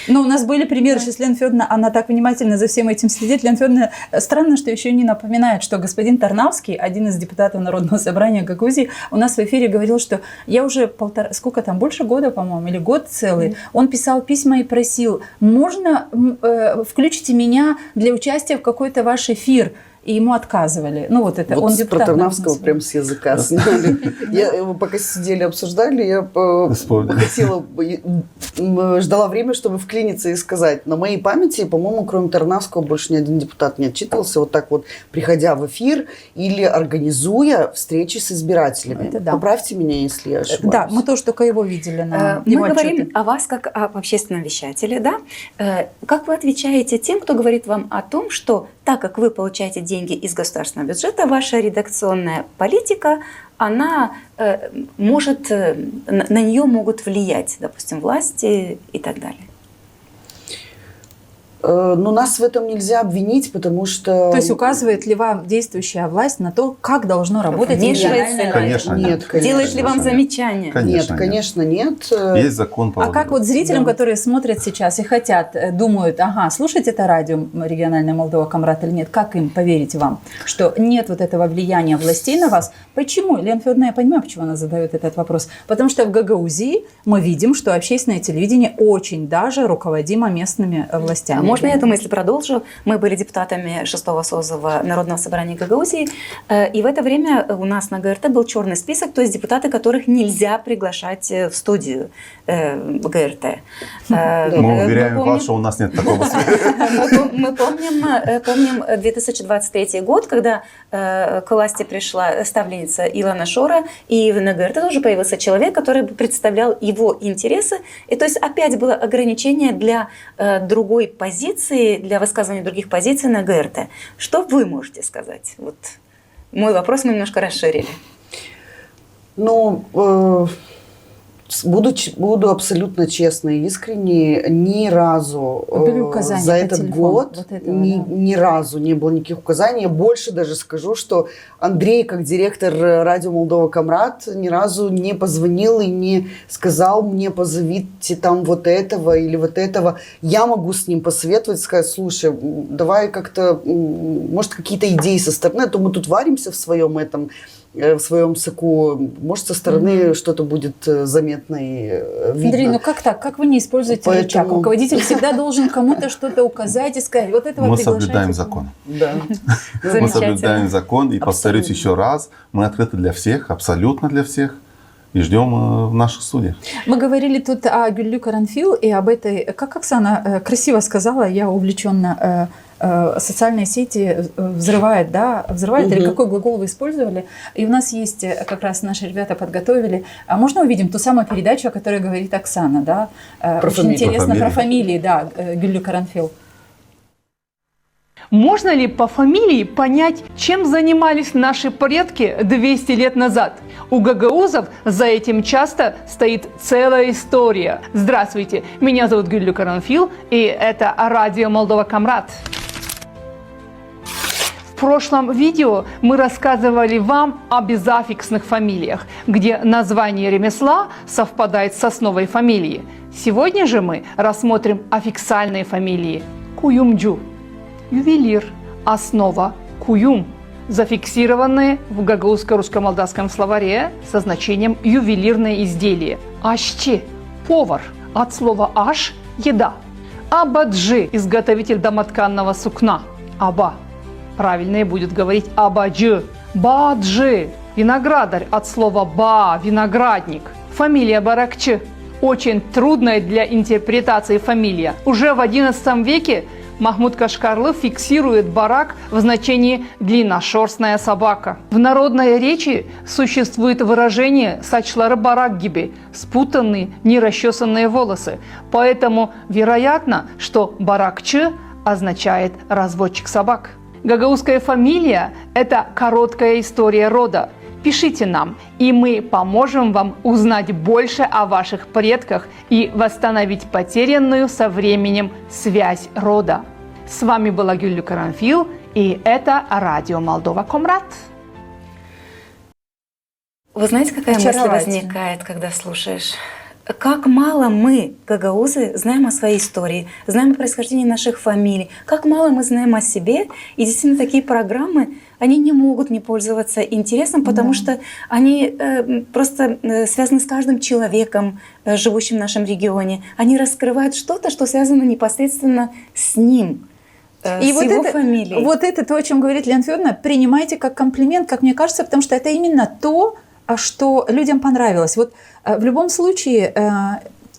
Но у нас были примеры, что Лена Федоровна, она так внимательно за всем этим следит. Лена Федоровна, странно, что еще не напоминает, что господин Тарнавский, один из депутатов Народного собрания Гагаузии, у нас в эфире говорил, что я уже больше года, по-моему, или год целый, он писал письма и просил, можно включите меня для участия в какой-то ваш эфир? И ему отказывали. Ну, вот это, вот он депутат. Про Тарнавского прям с языка сняли. Пока сидели, обсуждали, я хотела, ждала время, чтобы вклиниться и сказать. На моей памяти, по-моему, кроме Тарнавского, больше ни один депутат не отчитывался вот так вот, приходя в эфир или организуя встречи с избирателями. Да. Поправьте меня, если я ошибаюсь. Да, мы тоже только его видели на его Мы говорим отчеты. о вас как об общественном вещателе, да? Как вы отвечаете тем, кто говорит вам о том, что так как вы получаете деньги из государственного бюджета, ваша редакционная политика, она может, на нее могут влиять, допустим, власти и так далее? Но нас в этом нельзя обвинить, потому что... То есть указывает ли вам действующая власть на то, как должно работать региональное радио? Конечно, Нет, конечно. Делает ли вам замечания? Нет, конечно, нет. Есть закон по... А как вот зрителям, которые смотрят сейчас и хотят, думают, ага, слушать это радио региональное Молдова Камрат или нет, как им поверить вам, что нет вот этого влияния властей на вас? Почему? Лена Федоровна, я понимаю, почему она задает этот вопрос. Потому что в Гагаузии мы видим, что общественное телевидение очень даже руководимо местными властями. Можно я эту мысль продолжу? Мы были депутатами 6-го созыва Народного собрания Гагаузии, и в это время у нас на ГРТ был черный список, то есть депутаты, которых нельзя приглашать в студию ГРТ. Мы уверяем вас, что у нас нет такого списка. Мы помним 2023 год, когда к власти пришла ставленница Илона Шора, и на ГРТ тоже появился человек, который представлял его интересы. И то есть опять было ограничение для другой позиции, для высказывания других позиций на ГРТ. Что вы можете сказать? Вот мой вопрос мы немножко расширили. Ну, буду абсолютно честной и искренней. Ни разу за этот год вот этого, ни разу не было никаких указаний. Я больше даже скажу, что Андрей, как директор радио Молдова Камрат, ни разу не позвонил и не сказал мне: позовите там вот этого или вот этого. Я могу с ним посоветовать, сказать: слушай, давай как-то, может, какие-то идеи со стороны, а то мы тут варимся в своем этом, в своем соку, может, со стороны что-то будет заметно и видно. Андрей, ну как так? Как вы не используете рычаг? Руководитель всегда должен кому-то что-то указать и сказать: вот этого Мы приглашайте. соблюдаем закон. Да. Мы соблюдаем закон. И повторюсь еще раз, мы открыты для всех, абсолютно для всех. И ждем в наших студиях. Мы говорили тут о Гюллю Каранфил и об этой, как Оксана красиво сказала, я увлеченно, социальные сети взрывает, да, взрывает, или какой глагол вы использовали. И у нас есть, как раз наши ребята подготовили, можно увидим ту самую передачу, о которой говорит Оксана, да? Про очень фамилии. интересно, про фамилии, да, Гюллю Каранфил. Можно ли по фамилии понять, чем занимались наши предки 200 лет назад? У гагаузов за этим часто стоит целая история. Здравствуйте, меня зовут Гюллю Каранфил, и это радио Молдова Камрат. В прошлом видео мы рассказывали вам о безаффиксных фамилиях, где название ремесла совпадает с основой фамилии. Сегодня же мы рассмотрим аффиксальные фамилии. Куюмджу. Ювелир. Основа куюм. Зафиксированные в гагаузско-русско-молдавском словаре со значением ювелирное изделие. Ашчи. Повар. От слова аш – еда. Абаджи. Изготовитель домотканного сукна. Аба. Правильнее будет говорить абаджи. Баджи. Виноградарь. От слова ба – виноградник. Фамилия Баракчы. Очень трудная для интерпретации фамилия. Уже в XI веке Махмуд Кашкарлы фиксирует барак в значении «длинношерстная собака». В народной речи существует выражение «сачлары барак гиби» – спутанные, нерасчесанные волосы. Поэтому вероятно, что баракчы означает «разводчик собак». Гагаузская фамилия – это короткая история рода. Пишите нам, и мы поможем вам узнать больше о ваших предках и восстановить потерянную со временем связь рода. С вами была Гюллю Каранфил, и это радио Молдова Камрат. Вы знаете, какая мысль возникает, когда слушаешь как мало мы, гагаузы, знаем о своей истории, знаем о происхождении наших фамилий, как мало мы знаем о себе. И действительно такие программы, они не могут не пользоваться интересом, потому что они просто связаны с каждым человеком, живущим в нашем регионе. Они раскрывают что-то, что связано непосредственно с ним. И с вот его это, фамилией. вот это то, о чем говорит Лена Федоровна, принимайте как комплимент, как мне кажется, потому что это именно то, что людям понравилось. Вот в любом случае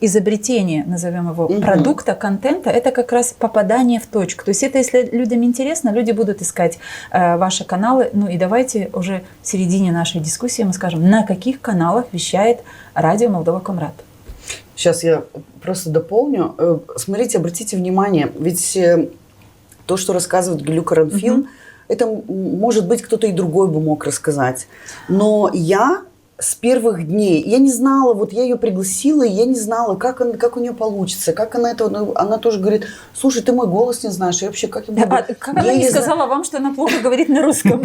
изобретение, назовем его, продукта, контента, это как раз попадание в точку. То есть это, если людям интересно, люди будут искать ваши каналы. Ну и давайте уже в середине нашей дискуссии мы скажем, на каких каналах вещает радио Молдова Камрат. Сейчас я просто дополню. Смотрите, обратите внимание, ведь то, что рассказывает Гюлю Каранфил, это, может быть, кто-то и другой бы мог рассказать. Но я с первых дней, я не знала, вот я ее пригласила, и я не знала, как у нее получится, как она это... Она тоже говорит, слушай, ты мой голос не знаешь, я вообще как я буду... Как она не сказала вам, что она плохо говорит на русском?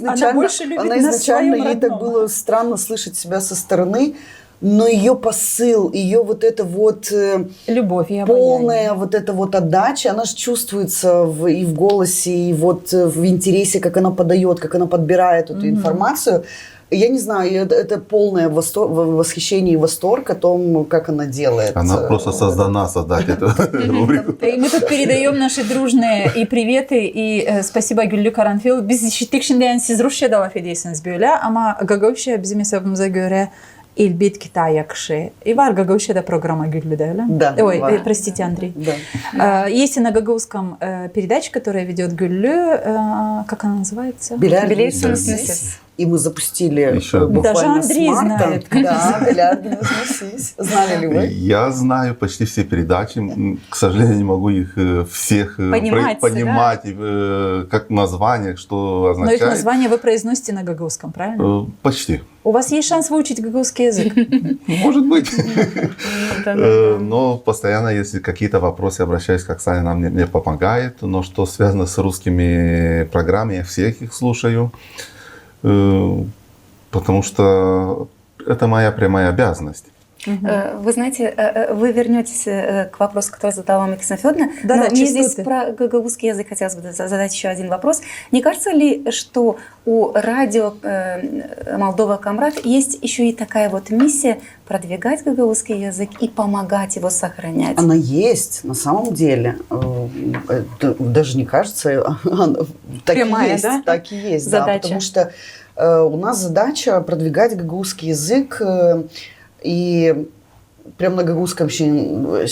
Она больше любит она на изначально, своем ей так родном. было странно слышать себя со стороны, но ее посыл, ее вот это вот Любовь и полная вот эта вот отдача, она же чувствуется и в голосе, и вот в интересе, как она подает, как она подбирает эту информацию. Я не знаю, это полное восхищение и восторг о том, как она делает. Она просто создана создать эту рубрику. И мы тут передаем наши дружные и приветы, и спасибо Гюллü Karanfil. Biz işittik şimdiyen siz Rusça da laf ediyorsunuz böyle ama Gagavuş'a bizim hesabımıza göre İlbit Kitayakши. И var Gagavuş'da программа Гюллü, да? Да. Ой, var. простите, Андрей. Да. Есть и на гагаузском передача, которая ведет Гюллü, как она называется? Билет И мы запустили Еще. Даже буквально Андрей с марта. знает. Да, знали ли вы? Я знаю почти все передачи. К сожалению, не могу их всех понимать как название, что Но их означает. название вы произносите на гагаузском, правильно? Почти. У вас есть шанс выучить гагаузский язык? Может быть. Но постоянно, если какие-то вопросы, обращаюсь к Оксане, она мне помогает. Но что связано с русскими программами, я всех их слушаю. Потому что это моя прямая обязанность. Вы знаете, вы вернетесь к вопросу, который задала вам Екатерина Федоровна. Да, но мне здесь частоты. про гагаузский язык хотелось бы задать еще один вопрос. Не кажется ли, что у радио Молдова Камрат есть еще и такая вот миссия продвигать гагаузский язык и помогать его сохранять? Она есть, на самом деле. Даже не кажется, так Прямая, и есть, да? так и есть. Задача. Да, потому что у нас задача продвигать гагаузский язык и прям на гагаузском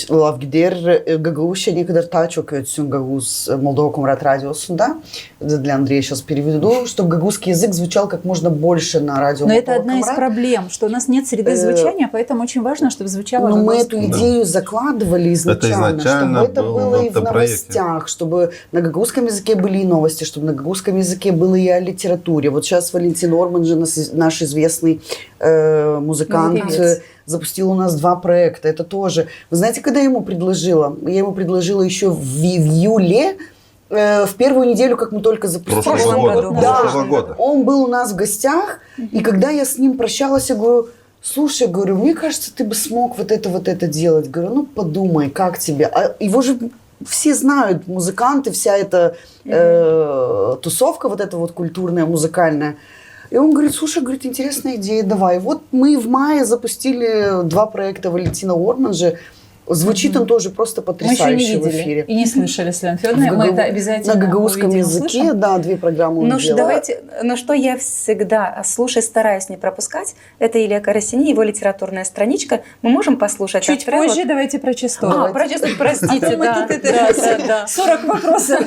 лавгидер гагаузща некогда тачок гагаuz Молдова Камрат радиосунда. Для Андрея сейчас переведу, чтобы гагаузский язык звучал как можно больше на радио. Но Молдова это одна из Камрат. проблем, что у нас нет среды звучания, поэтому очень важно, чтобы звучало Но мы гагаузский эту язык. идею закладывали изначально, изначально чтобы это было было в и в этом проекте. новостях, чтобы на гагаузском языке были и новости, чтобы на гагаузском языке было и о литературе. Вот сейчас Валентин Орман же, наш известный музыкант, запустил у нас 2 проекта. Это тоже. Вы знаете, когда я ему предложила? Я ему предложила еще в июле, в первую неделю, как мы только запустили. Прошлого года. Он был у нас в гостях, и когда я с ним прощалась, я говорю, слушай, говорю, мне кажется, ты бы смог вот это делать. Говорю, ну подумай, как тебе. А его же все знают, музыканты, вся эта тусовка вот эта вот культурная, музыкальная. И он говорит, слушай, говорит, интересная идея, давай. Вот мы в мае запустили 2 проекта Валентина Орманжа. Звучит он тоже просто Мы еще не потрясающе в видели эфире. и не слышали с Леной Федоровной. Мы это обязательно на гагаузском увидим, языке, услышим. да, 2 программы он Ну, делал. давайте, но что я всегда слушаю, стараюсь не пропускать, это Илья Карасини, его литературная страничка. Мы можем послушать Чуть отрывок? позже давайте про частоты. Про частоты, простите, да. 40 вопросов.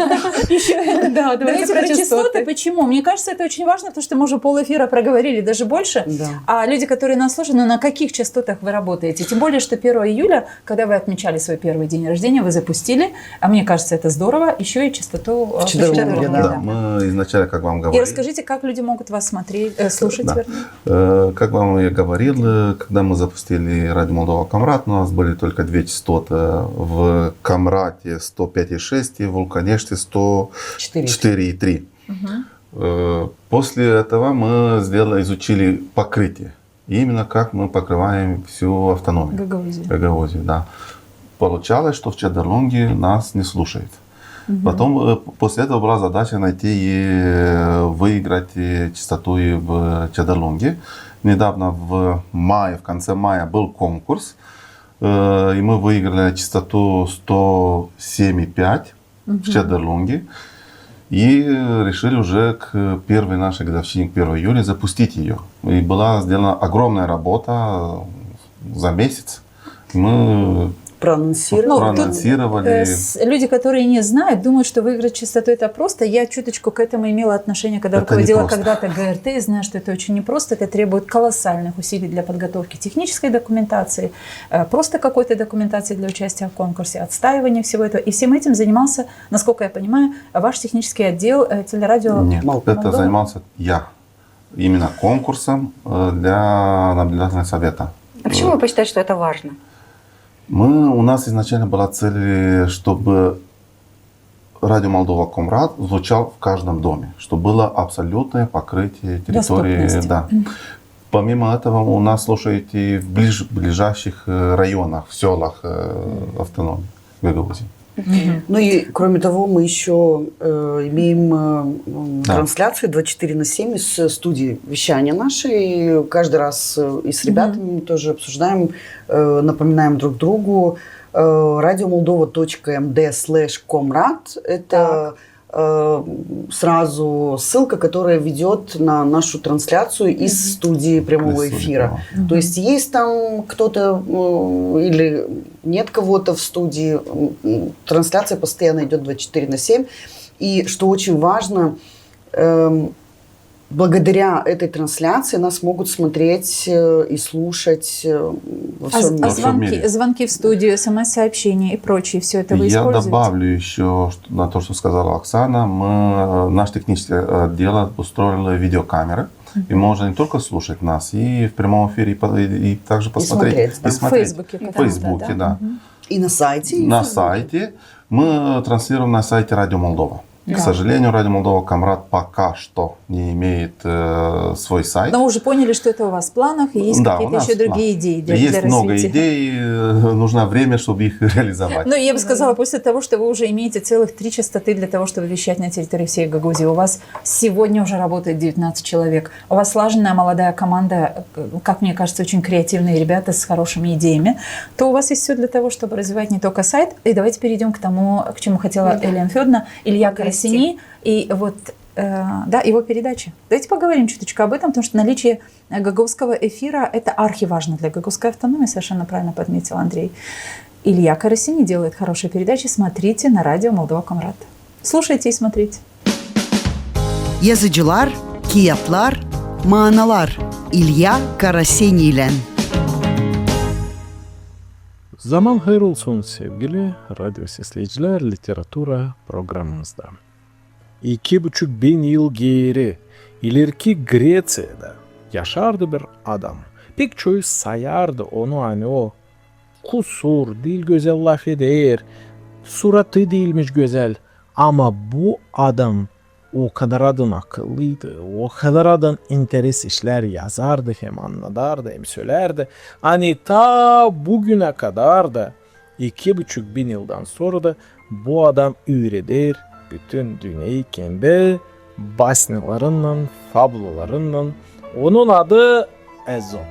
Еще. Да, Давайте про частоты. Почему? Мне кажется, это очень важно, потому что мы уже полэфира проговорили, даже больше. Да. А люди, которые нас слушают, ну на каких частотах вы работаете? Тем более, что 1 июля, когда вы отмечали свой первый день рождения, вы запустили, а мне кажется, это здорово, еще и частоту Чудо-Лунге, Да, мы изначально, как вам И говорили. расскажите, как люди могут вас смотреть, слушать, Да. вернее. Как вам я говорил, когда мы запустили радио Молдова Камрат, у нас были только 2 частоты. В Камрате 105,6 и в Вулканеште 104,3. После этого мы изучили покрытие. И именно как мы покрываем всю автономию. Гагаузию, да. Получалось, что в Чедерлунге нас не слушают. Потом, после этого была задача найти и выиграть частоту и в Чедерлунге. Недавно в конце мая был конкурс, и мы выиграли частоту 107,5 в Чедерлунге. И решили уже к первой нашей годовщине, к 1 июля, запустить ее. И была сделана огромная работа за месяц. Мы проанонсировали. Люди, которые не знают, думают, что выиграть частоту это просто. Я чуточку к этому имела отношение, когда Это руководила когда-то ГРТ, и знаю, что это очень непросто. Это требует колоссальных усилий для подготовки технической документации, просто какой-то документации для участия в конкурсе, отстаивания всего этого. И всем этим занимался, насколько я понимаю, ваш технический отдел телерадио. Нет, это занимался я. Именно конкурсом для наблюдательного совета. А почему вы посчитаете, что это важно? У нас изначально была цель, чтобы радио Молдова Комрат звучал в каждом доме, чтобы было абсолютное покрытие территории. Да. Помимо этого у нас слушают и в ближайших районах, в селах автономии Гагаузии. Ну и кроме того, мы еще имеем трансляции 24/7 из студии вещания нашей. Каждый раз и с ребятами тоже обсуждаем, напоминаем друг другу. radiomoldova.md/комрат – это сразу ссылка, которая ведет на нашу трансляцию из студии прямого эфира. То есть есть там кто-то или нет кого-то в студии, трансляция постоянно идет 24/7. И что очень важно, благодаря этой трансляции нас могут смотреть и слушать во всем мире. Звонки в студию, СМС-сообщения и прочее, все это вы используете? Я добавлю еще на то, что сказала Оксана. Наш технический отдел устроил видеокамеры. И можно не только слушать нас, и в прямом эфире, и также посмотреть. В Фейсбуке. В Фейсбуке, да. И на сайте? На сайте. Мы транслируем на сайте Радио Молдова. К сожалению, Радио Молдова Комрат пока что не имеет свой сайт. Но уже поняли, что это у вас в планах, и есть какие-то еще другие идеи для Есть развития. много идей, нужно время, чтобы их реализовать. Ну, я бы сказала, после того, что вы уже имеете целых 3 частоты для того, чтобы вещать на территории всей Гагаузии, у вас сегодня уже работает 19 человек, у вас слаженная молодая команда, как мне кажется, очень креативные ребята с хорошими идеями, то у вас есть все для того, чтобы развивать не только сайт. И давайте перейдем к тому, к чему хотела Елена Федоровна, Илья Карасини, и вот его передачи. Давайте поговорим чуточку об этом, потому что наличие гагаузского эфира – это архиважно для гагаузской автономии, совершенно правильно подметил Андрей. Илья Карасини делает хорошие передачи. Смотрите на радио Молдова Комрат. Слушайте и смотрите. Yazıcılar, kiyaplar, manalar. İlya Karaseni'yle. Zaman hayır olsun sevgili radyo seslayıcılar, literatura programımızda. 2500 yıl geri ileriki Greciya'da yaşardı bir adam. Pek çoğu sayardı onu, hani o kusur, dil güzel laf eder, suratı değilmiş güzel. Ama bu adam o kadar adın akıllıydı, o kadar adın interes işler yazardı, hem anladardı hem söylerdi. Hani ta bugüne kadar da 2500 yıldan sonra da bu adam öğretir bütün dünyayı kendi basnilarıyla, fabulalarıyla. Onun adı Ezop.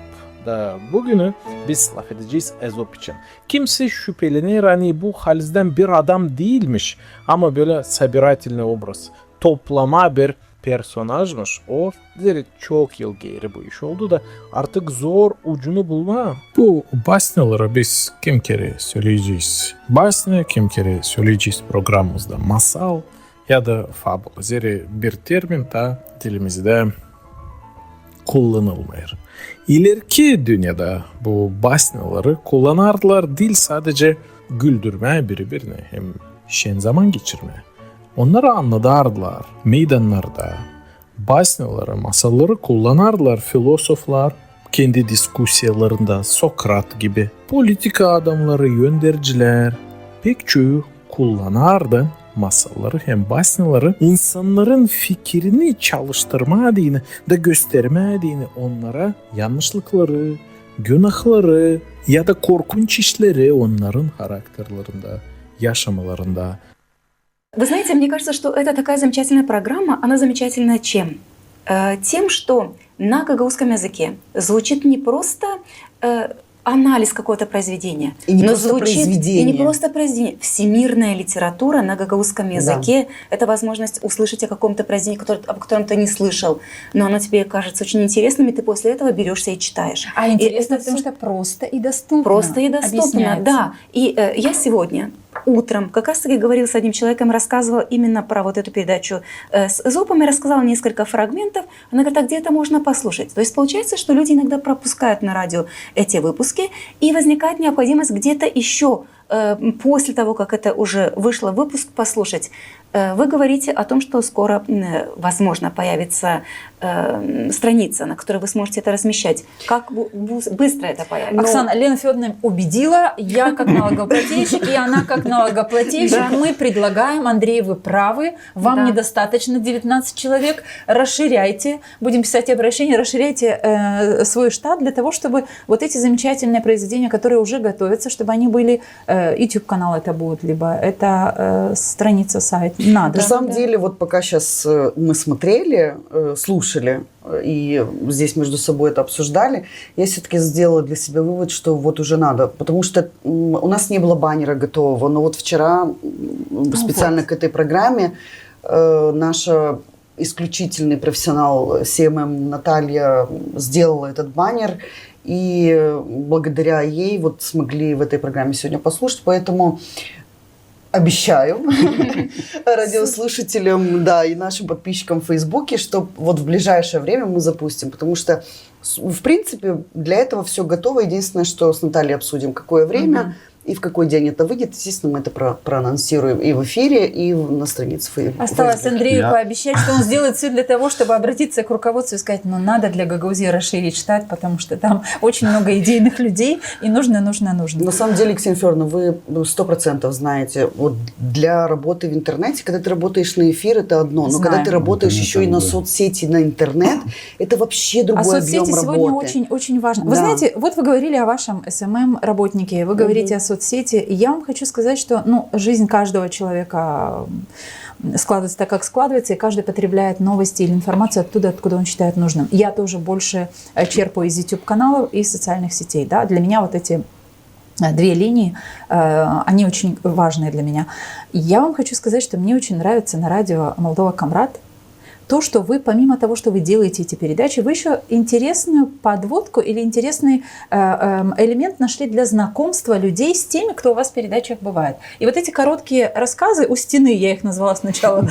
Da bugünü biz laf edeceğiz Ezop için. Kimse şüphelenir, hani bu Haliz'den bir adam değilmiş ama böyle sabirательный obraz, toplama bir personajmış. O çok yıl geri bu iş oldu da artık zor ucunu bulma. Bu basnileri biz kim kere söyleyeceğiz. Basni kim kere söyleyeceğiz programımızda. Masal ya da fabula. Zira bir termin da dilimizde kullanılmıyor. İleriki dünyada bu basnileri kullanarlar. Dil sadece güldürme birbirine, hem şen zaman geçirme. Onları anladarlar meydanlarda. Basnileri, masalları kullanarlar filozoflar kendi diskusyalarında, Sokrat gibi. Politika adamları, yöndericiler pek çoğu kullanardı. masalları hem basnaları insanların fikrini çalıştırmadığını da göstermediğini, onlara yanlışlıkları, günahları ya da korkunç işleri onların karakterlerinde, yaşamalarında. Вы знаете, мне кажется, что это такая замечательная программа. Она замечательная чем? Тем, что на гагаузском языке звучит не просто анализ какого-то произведения, И не но просто звучит произведение. и не просто произведение. Всемирная литература на гагаузском языке – это возможность услышать о каком-то произведении, об котором ты не слышал, но оно тебе кажется очень интересным, и ты после этого берешься и читаешь. А интересно, И это потому всё что просто и доступно. просто и доступно, объясняется. да. И я сегодня утром как раз-таки говорила с одним человеком, рассказывала именно про вот эту передачу с Эзопом, и рассказала несколько фрагментов. Она говорит, а где это можно послушать? То есть получается, что люди иногда пропускают на радио эти выпуски, и возникает необходимость где-то еще после того, как это уже вышло выпуск, послушать. Вы говорите о том, что скоро, возможно, появится страница, на которой вы сможете это размещать. Как быстро это появится? Оксана, Лена Федоровна убедила, я как налогоплательщик, и она как налогоплательщик. Мы предлагаем, Андрей, вы правы, вам недостаточно 19 человек, расширяйте, будем писать обращение, расширяйте свой штат для того, чтобы вот эти замечательные произведения, которые уже готовятся, чтобы они были, YouTube-канал это будет, либо это страница, сайт. Надо. На самом деле, вот пока сейчас мы смотрели, слушали и здесь между собой это обсуждали, я все-таки сделала для себя вывод, что вот уже надо. Потому что у нас не было баннера готового, но вот вчера специально к этой программе наша исключительный профессионал CMM Наталья сделала этот баннер, и благодаря ей вот смогли в этой программе сегодня послушать, поэтому обещаю радиослушателям, да, и нашим подписчикам в Фейсбуке, что вот в ближайшее время мы запустим, потому что, в принципе, для этого все готово. Единственное, что с Натальей обсудим, какое время и в какой день это выйдет. Естественно, мы это проанонсируем и в эфире, и на странице Фейсбука. Осталось Андрею пообещать, что он сделает все для того, чтобы обратиться к руководству и сказать, ну, надо для Гагаузии расширить штат, потому что там очень много идейных людей, и нужно. На самом деле, Ксения Федоровна, вы 100% знаете, вот для работы в интернете, когда ты работаешь на эфир, это одно, но когда ты работаешь еще и на соцсети, на интернет, это вообще другой объем работы. А соцсети сегодня очень-очень важно. Вы знаете, вот вы говорили о вашем СММ-работнике, вы говорите о соцсети. И я вам хочу сказать, что жизнь каждого человека складывается так, как складывается, и каждый потребляет новости или информацию оттуда, откуда он считает нужным. Я тоже больше черпаю из YouTube-каналов и социальных сетей. Да? Для меня вот эти две линии, они очень важные для меня. Я вам хочу сказать, что мне очень нравится на радио Молдова Камрат то, что вы, помимо того, что вы делаете эти передачи, вы еще интересную подводку или интересный элемент нашли для знакомства людей с теми, кто у вас в передачах бывает. И вот эти короткие рассказы у стены, я их назвала сначала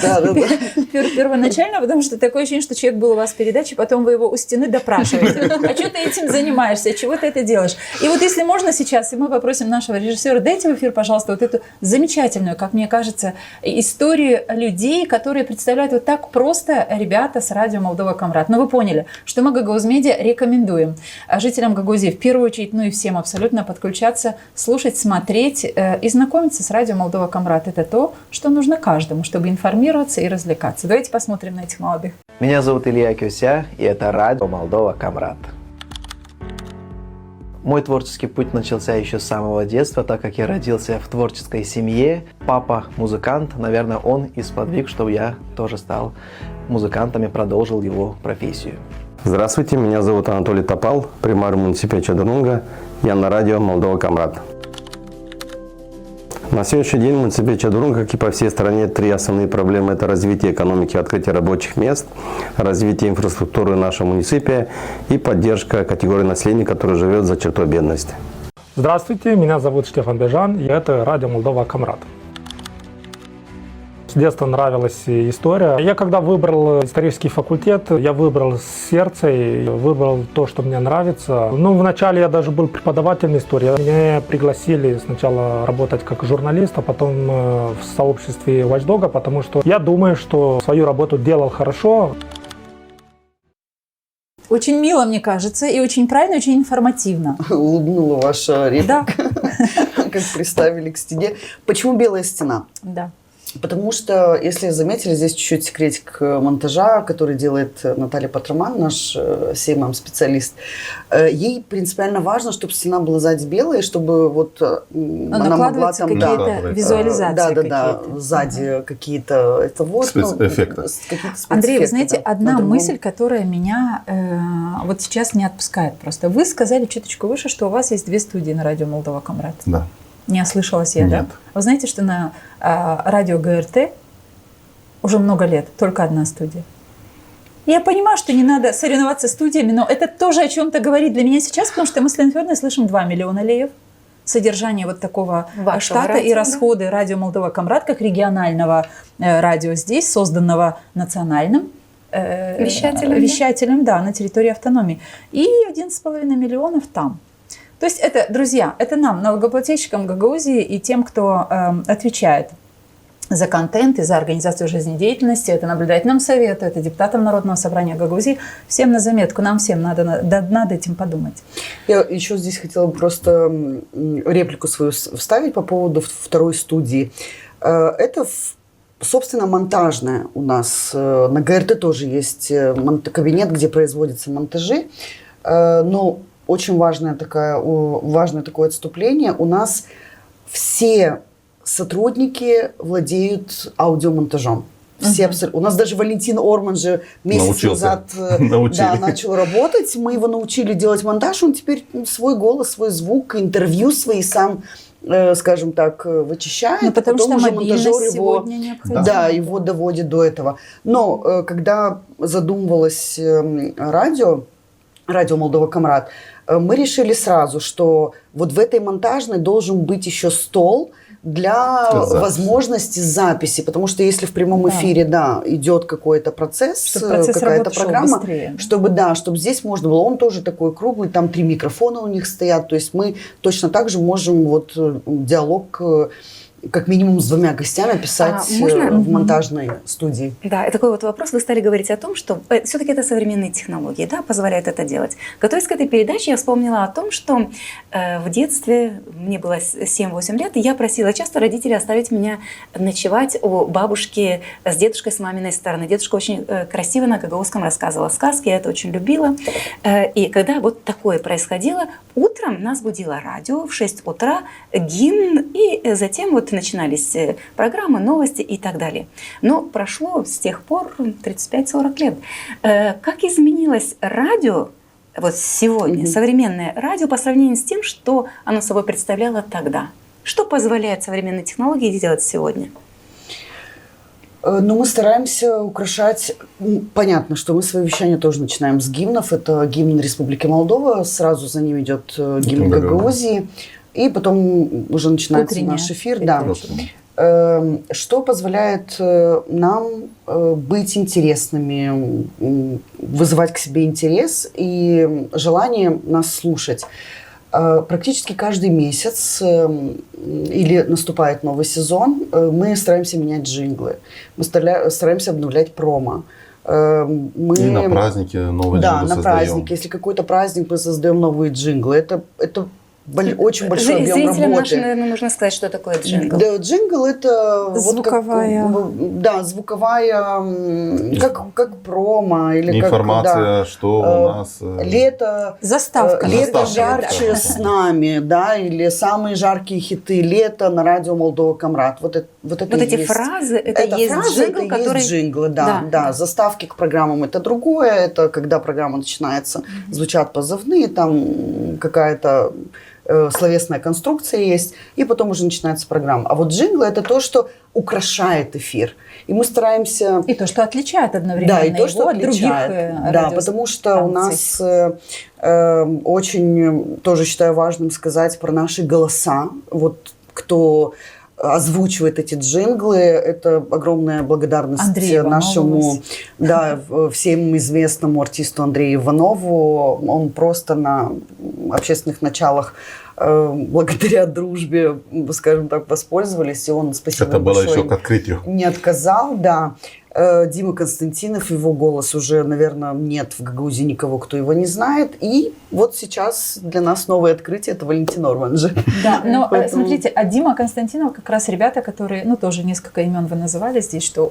первоначально, потому что такое ощущение, что человек был у вас в передаче, потом вы его у стены допрашиваете. А что ты этим занимаешься? Чего ты это делаешь? И вот если можно сейчас, и мы попросим нашего режиссера, дайте в эфир, пожалуйста, вот эту замечательную, как мне кажется, историю людей, которые представляют вот так просто ребята с радио Молдова Камрат. Но вы поняли, что мы Гагаузмедиа рекомендуем жителям Гагаузии в первую очередь, и всем абсолютно подключаться, слушать, смотреть и знакомиться с радио Молдова Камрат. Это то, что нужно каждому, чтобы информироваться и развлекаться. Давайте посмотрим на этих молодых. Меня зовут Илья Кюся, и это радио Молдова Камрат. Мой творческий путь начался еще с самого детства, так как я родился в творческой семье. Папа музыкант, наверное, он и сподвиг, чтобы я тоже стал музыкантом и продолжил его профессию. Здравствуйте, меня зовут Анатолий Топал, примар муниципа Чаданунга. Я на радио Молдова Камрат. На сегодняшний день в муниципе Чаданунга, как и по всей стране, три основные проблемы. Это развитие экономики, открытие рабочих мест, развитие инфраструктуры нашего муниципия и поддержка категории населения, которая живет за чертой бедности. Здравствуйте, меня зовут Штефан Бежан, и это радио Молдова Камрат. С детства нравилась история. Я когда выбрал исторический факультет, я выбрал сердце и выбрал то, что мне нравится. Вначале я даже был преподавателем истории. Меня пригласили сначала работать как журналист, а потом в сообществе Watch Dog, потому что я думаю, что свою работу делал хорошо. Очень мило, мне кажется, и очень правильно, очень информативно. Улыбнула ваша реплика, да. как приставили к стене. Почему белая стена? Да. Потому что, если заметили, здесь чуть-чуть секретик монтажа, который делает Наталья Патраман, наш CMM-специалист. Ей принципиально важно, чтобы стена была сзади белая, чтобы вот она могла там... какие-то визуализации. Да, сзади какие-то... Это вот, эффекты. Андрей, вы знаете, одна мысль, которая меня вот сейчас не отпускает просто. Вы сказали чуточку выше, что у вас есть 2 студии на радио Молдова Камрад. Да. Не ослышалась я, Нет. да? Вы знаете, что на радио ГРТ уже много лет только одна студия. Я понимаю, что не надо соревноваться с студиями, но это тоже о чем-то говорит для меня сейчас, потому что мы с Ленферной слышим 2 миллиона леев. Содержание вот такого штата радио, и расходы радио Молдова Камрад, как регионального радио здесь, созданного национальным вещателем, да, на территории автономии. И 11,5 миллионов там. То есть это, друзья, это нам, налогоплательщикам Гагаузии и тем, кто отвечает за контент и за организацию жизнедеятельности, это наблюдательным совету, это депутатам Народного собрания Гагаузии, всем на заметку, нам всем надо этим подумать. Я еще здесь хотела просто реплику свою вставить по поводу 2-й студии. Это, собственно, монтажная у нас. На ГРТ тоже есть кабинет, где производятся монтажи, но очень важное такое отступление. У нас все сотрудники владеют аудиомонтажом. Все у нас даже Валентин Орман же месяц назад начал работать. Мы его научили делать монтаж. Он теперь свой голос, свой звук, интервью свои сам, скажем так, вычищает. Ну, потому потом что уже монтажер его доводит до этого. Но когда задумывалось радио Молдова Камрад, мы решили сразу, что вот в этой монтажной должен быть еще стол для возможности записи, потому что если в прямом эфире, идет какой-то процесс какая-то программа, чтобы здесь можно было, он тоже такой круглый, там 3 микрофона у них стоят, то есть мы точно так же можем вот диалог как минимум с 2 гостями писать в монтажной студии. Да, и такой вот вопрос. Вы стали говорить о том, что все-таки это современные технологии, да, позволяют это делать. Готовясь к этой передаче, я вспомнила о том, что в детстве, мне было 7-8 лет, и я просила часто родителей оставить меня ночевать у бабушки с дедушкой с маминой стороны. Дедушка очень красиво на гагаузском рассказывала сказки, я это очень любила. И когда вот такое происходило, утром нас будило радио в 6 утра, гимн, и затем вот начинались программы, новости и так далее. Но прошло с тех пор 35-40 лет. Как изменилось радио вот сегодня, современное радио, по сравнению с тем, что оно собой представляло тогда? Что позволяет современные технологии делать сегодня? Ну, мы стараемся украшать... Понятно, что мы свои вещания тоже начинаем с гимнов. Это гимн Республики Молдова, сразу за ним идет гимн Гагаузии. И потом уже начинается наш эфир. Что позволяет нам быть интересными, вызывать к себе интерес и желание нас слушать. Практически каждый месяц или наступает новый сезон, мы стараемся менять джинглы, мы стараемся обновлять промо. И на праздники новые джинглы создаем. Да, на праздники. Если какой-то праздник, мы создаем новые джинглы. Это очень большой объем работы. Зрителям нашим, наверное, нужно сказать, что такое джингл. Да, джингл – это звуковая, звуковая, как промо или информация, что у нас лето, заставка, лето жарче с нами, да, или самые жаркие хиты лета на радио Молдова Камрад. Вот эти фразы, это есть джингл, который... есть джинглы, да. Заставки к программам – это другое, это когда программа начинается, звучат позывные, там какая-то словесная конструкция есть, и потом уже начинается программа. А вот джинглы – это то, что украшает эфир. И мы стараемся... И то, что отличает одновременно его от других радиостанций. Да, потому что у нас очень, тоже считаю важным сказать про наши голоса. Вот кто озвучивает эти джинглы, это огромная благодарность нашему, всем известному артисту Андрею Иванову. Он просто на общественных началах благодаря дружбе, скажем так, воспользовались, и он, спасибо это было большое, еще к открытию. Не отказал, да. Дима Константинов, его голос уже, наверное, нет в Гагаузии никого, кто его не знает. И вот сейчас для нас новое открытие – это Валентин Орманджи. Да, но смотрите, а Дима Константинов как раз ребята, которые, ну тоже несколько имен вы называли здесь, что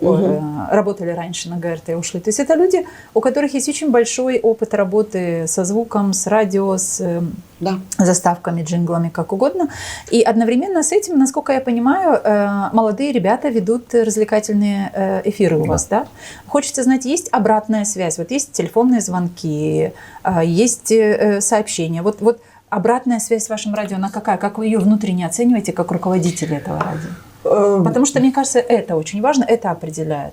работали раньше на ГРТ и ушли. То есть это люди, у которых есть очень большой опыт работы со звуком, с радио, с заставками, джинглами, как угодно. И одновременно с этим, насколько я понимаю, молодые ребята ведут развлекательные эфиры у вас, да? Хочется знать, есть обратная связь, вот есть телефонные звонки, есть сообщения. Вот обратная связь с вашим радио, она какая? Как вы ее внутренне оцениваете, как руководитель этого радио? Потому что, мне кажется, это очень важно, это определяет.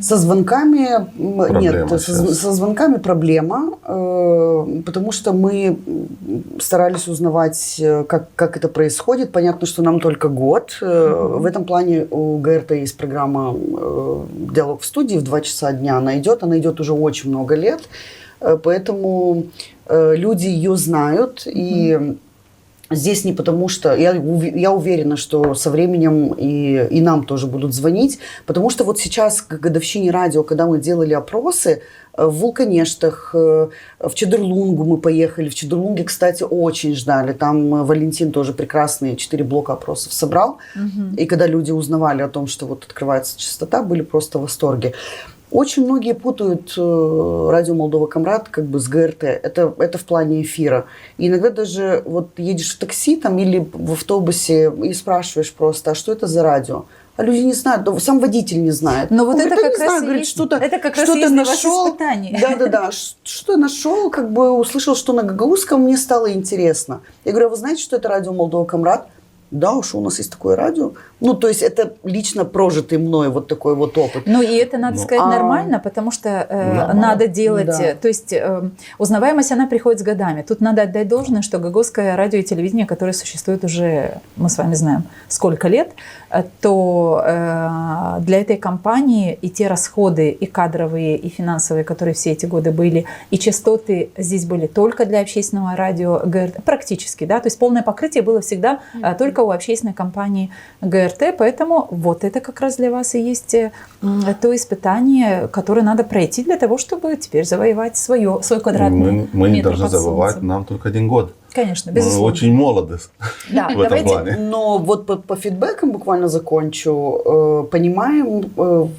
Со звонками нет, со звонками проблема, потому что мы старались узнавать, как это происходит. Понятно, что нам только год. В этом плане у ГРТ есть программа «Диалог в студии» в 2 часа дня. Она идет уже очень много лет, поэтому люди ее знают и... Здесь не потому, что... Я уверена, что со временем и нам тоже будут звонить, потому что вот сейчас, к годовщине радио, когда мы делали опросы, в Вулканештах, в Чедерлунгу мы поехали. В Чедерлунге, кстати, очень ждали. Там Валентин тоже прекрасные 4 блока опросов собрал. И когда люди узнавали о том, что вот открывается частота, были просто в восторге. Очень многие путают радио Молдова Камрад как бы с ГРТ. Это в плане эфира. И иногда даже вот едешь в такси там, или в автобусе и спрашиваешь просто, а что это за радио? А люди не знают, сам водитель не знает. Но вот это как раз говорит, что-то нашел. Испытание. Да. Что-то нашел, как бы услышал, что на гагаузском, мне стало интересно. Я говорю, а вы знаете, что это радио Молдова Камрад? Да уж, у нас есть такое радио. Ну, то есть это лично прожитый мной вот такой вот опыт. Ну, и это, надо сказать, нормально, потому что надо делать... Да. То есть узнаваемость, она приходит с годами. Тут надо отдать должное, что гагаузское радио и телевидение, которое существует уже, мы с вами знаем, сколько лет, то для этой компании и те расходы, и кадровые, и финансовые, которые все эти годы были, и частоты здесь были только для общественного радио ГРТ, практически, да, то есть полное покрытие было всегда только у общественной компании ГРТ, поэтому вот это как раз для вас и есть то испытание, которое надо пройти для того, чтобы теперь завоевать свой квадратный метр. Мы не должны забывать, нам только 1 год. Конечно, безусловно. Мы очень молоды в этом плане. Но вот по фидбэкам буквально закончу. Понимаем,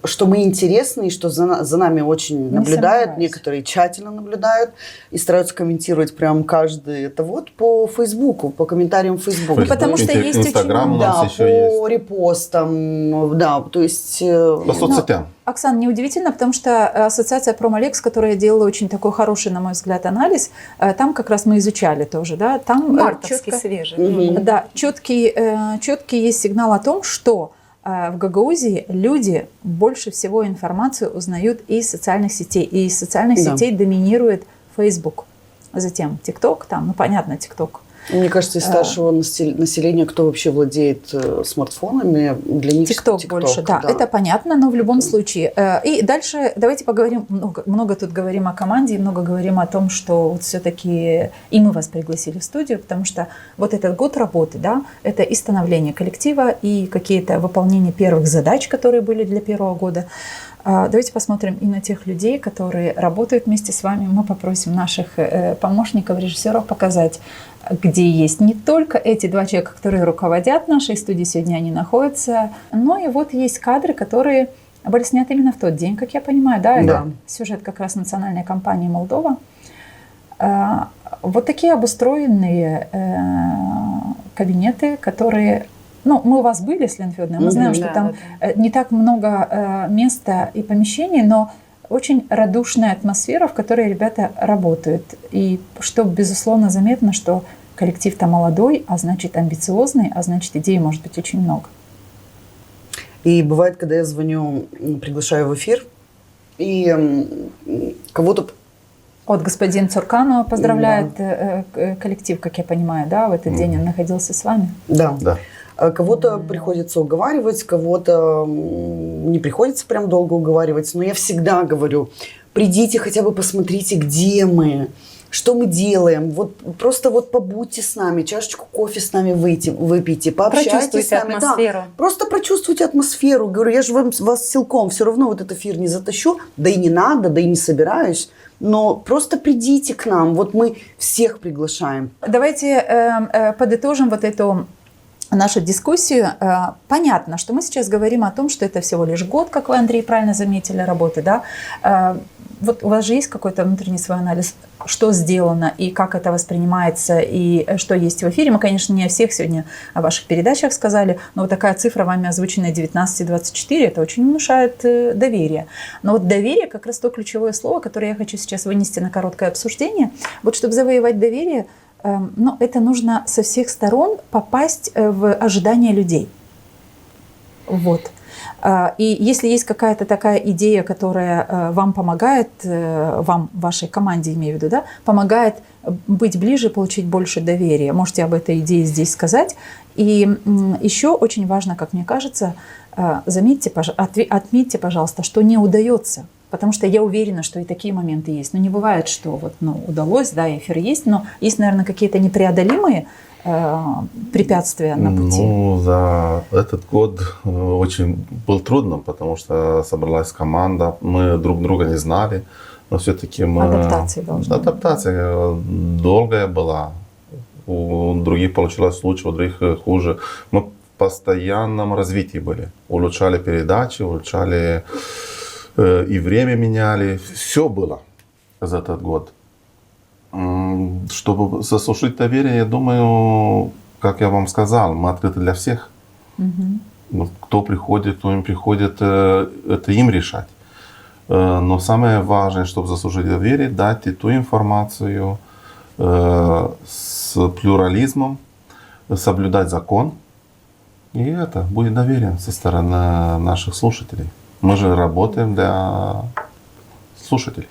что мы интересны, и что за нами очень наблюдают, некоторые тщательно наблюдают и стараются комментировать прям каждый. Это вот по Фейсбуку, по комментариям в Фейсбуке. Ну, потому что есть Инстаграм у нас еще по есть. Репостам, да, то есть... По соцсетям. Оксана, неудивительно, потому что ассоциация Промолекс, которая делала очень такой хороший, на мой взгляд, анализ, там как раз мы изучали тоже, да, там мартовский свежий. Да, четкий есть сигнал о том, что в Гагаузии люди больше всего информацию узнают из социальных сетей. И из социальных сетей доминирует Facebook. Затем TikTok, там, ну понятно, TikTok. Мне кажется, из старшего населения, кто вообще владеет смартфонами, для них TikTok больше, да, это понятно, но в любом случае. И дальше давайте поговорим, много тут говорим о команде, и много говорим о том, что вот все-таки и мы вас пригласили в студию, потому что вот этот год работы, да, это и становление коллектива, и какие-то выполнения первых задач, которые были для первого года. Давайте посмотрим и на тех людей, которые работают вместе с вами. Мы попросим наших помощников, режиссеров показать, где есть не только эти 2 человека, которые руководят нашей студией, сегодня они находятся, но и вот есть кадры, которые были сняты именно в тот день, как я понимаю, да? Это сюжет как раз национальной компании Молдова. Вот такие обустроенные кабинеты, которые... Ну, мы у вас были с Леной Федоровной, мы знаем, что там не так много места и помещений, но очень радушная атмосфера, в которой ребята работают. И что, безусловно, заметно, что коллектив-то молодой, а значит амбициозный, а значит идей может быть очень много. И бывает, когда я звоню, приглашаю в эфир, и кого-то... Вот господин Цурканова поздравляет коллектив, как я понимаю, да, в этот день он находился с вами? Да. Кого-то приходится уговаривать, кого-то не приходится прям долго уговаривать. Но я всегда говорю, придите хотя бы посмотрите, где мы. что мы делаем. Вот просто вот побудьте с нами, чашечку кофе с нами выпейте, пообщайтесь с нами. Атмосферу. Да, просто прочувствуйте атмосферу. Говорю, я же вас силком все равно вот этот эфир не затащу, да и не надо, да и не собираюсь. Но просто придите к нам, вот мы всех приглашаем. Давайте подытожим вот эту нашу дискуссию. Понятно, что мы сейчас говорим о том, что это всего лишь год, как вы, Андрей, правильно заметили, работы, да? Вот у вас же есть какой-то внутренний свой анализ, что сделано и как это воспринимается, и что есть в эфире. Мы, конечно, не о всех сегодня о ваших передачах сказали, но вот такая цифра вами озвученная 19,24, это очень внушает доверие. Но вот доверие как раз то ключевое слово, которое я хочу сейчас вынести на короткое обсуждение. Вот чтобы завоевать доверие, но это нужно со всех сторон попасть в ожидания людей. Вот. И если есть какая-то такая идея, которая вам помогает, вам, вашей команде, имею в виду, да, помогает быть ближе, получить больше доверия, можете об этой идее здесь сказать. И еще очень важно, как мне кажется, заметьте, отметьте, пожалуйста, что не удается. Потому что я уверена, что и такие моменты есть. Но не бывает, что вот, удалось, да, эфир есть, но есть, наверное, какие-то непреодолимые препятствия на пути. За этот год очень был трудно, потому что собралась команда, мы друг друга не знали, но все-таки мы... Адаптация долгая была. У других получилось лучше, у других хуже. Мы в постоянном развитии были. Улучшали передачи, улучшали и время меняли. Все было за этот год. Чтобы заслужить доверие, я думаю, как я вам сказал, мы открыты для всех. Кто приходит, кто им приходит, это им решать. Но самое важное, чтобы заслужить доверие, дать и ту информацию с плюрализмом, соблюдать закон. И это будет доверие со стороны наших слушателей. Мы же работаем для слушателей.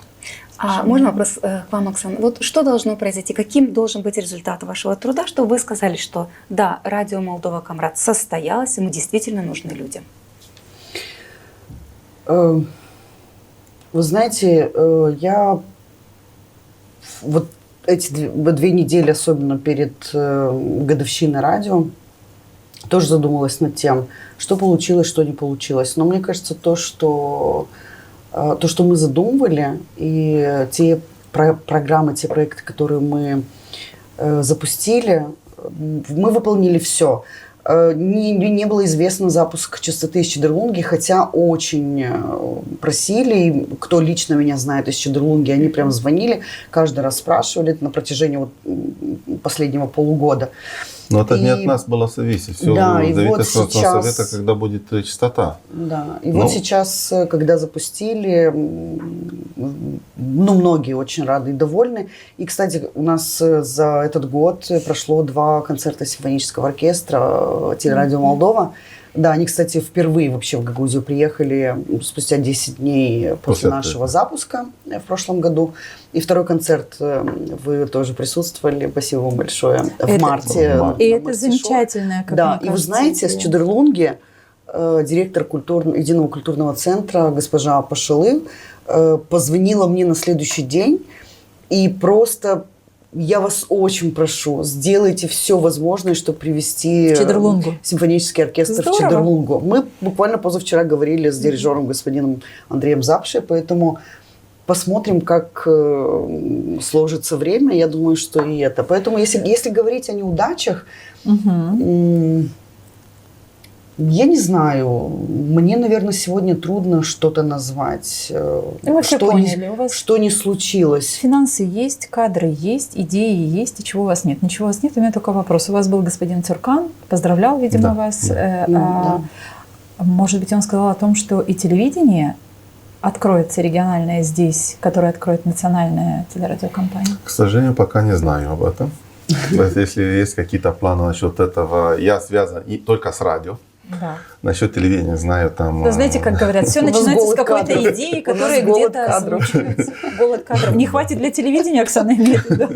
Можно вопрос к вам, Оксана? Вот что должно произойти, каким должен быть результат вашего труда, чтобы вы сказали, что да, радио Молдова Камрад состоялось, и мы действительно нужны людям? Вы знаете, я вот эти 2 недели, особенно перед годовщиной радио, тоже задумалась над тем, что получилось, что не получилось. Но мне кажется, то, что мы задумывали, и те программы, те проекты, которые мы запустили, мы выполнили все. Не было известно запуск частоты из Чедерлунги, хотя очень просили, кто лично меня знает из Чедерлунги, они прям звонили, каждый раз спрашивали на протяжении последнего полугода. Но это не от нас было зависеть. Все зависит от совета, когда будет частота. Да, и вот сейчас, когда запустили, многие очень рады и довольны. И, кстати, у нас за этот год прошло 2 концерта симфонического оркестра телерадио Молдова. Да, они, кстати, впервые вообще в Гагаузию приехали спустя 10 дней после нашего запуска в прошлом году. И 2-й концерт вы тоже присутствовали. Спасибо вам большое. В марте. И это замечательно. Да, и вы знаете, с Чедерлунги директор Единого культурного центра госпожа Пашалы позвонила мне на следующий день и просто... Я вас очень прошу, сделайте все возможное, чтобы привести симфонический оркестр в Чедерлунгу. Мы буквально позавчера говорили с дирижером господином Андреем Запше, поэтому посмотрим, как сложится время. Я думаю, что и это. Поэтому, если говорить о неудачах, я не знаю. Мне, наверное, сегодня трудно что-то назвать. Что не случилось. Финансы есть, кадры есть, идеи есть. И чего у вас нет? Ничего у вас нет. У меня только вопрос. У вас был господин Цуркан, поздравлял, видимо, вас. Может быть, он сказал о том, что и телевидение откроется региональное здесь, которое откроет национальная телерадиокомпания? К сожалению, пока не знаю об этом. Если есть какие-то планы насчет этого, я связан только с радио. Да. Насчет телевидения знаю там... Да, знаете, как говорят, все начинается с какой-то идеи, которая где-то озвучивается. Голод кадров. Не хватит для телевидения, Оксана имеет в виду.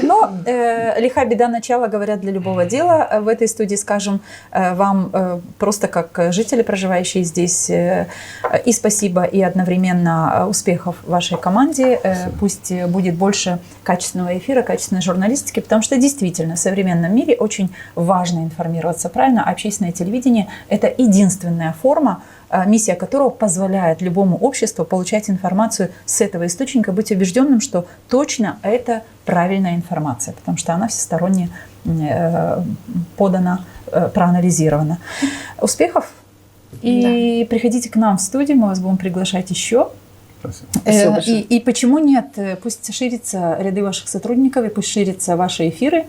Но лиха беда начала, говорят, для любого дела. В этой студии скажем вам просто как жители, проживающие здесь, и спасибо, и одновременно успехов вашей команде. Пусть будет больше качественного эфира, качественной журналистики, потому что действительно в современном мире очень важно информироваться правильно. Общественное телевидение – это единственная форма, миссия которого позволяет любому обществу получать информацию с этого источника, быть убежденным, что точно это правильная информация, потому что она всесторонне подана, проанализирована. Успехов! И приходите к нам в студию, мы вас будем приглашать еще. Спасибо. И почему нет? Пусть ширятся ряды ваших сотрудников, и пусть ширятся ваши эфиры.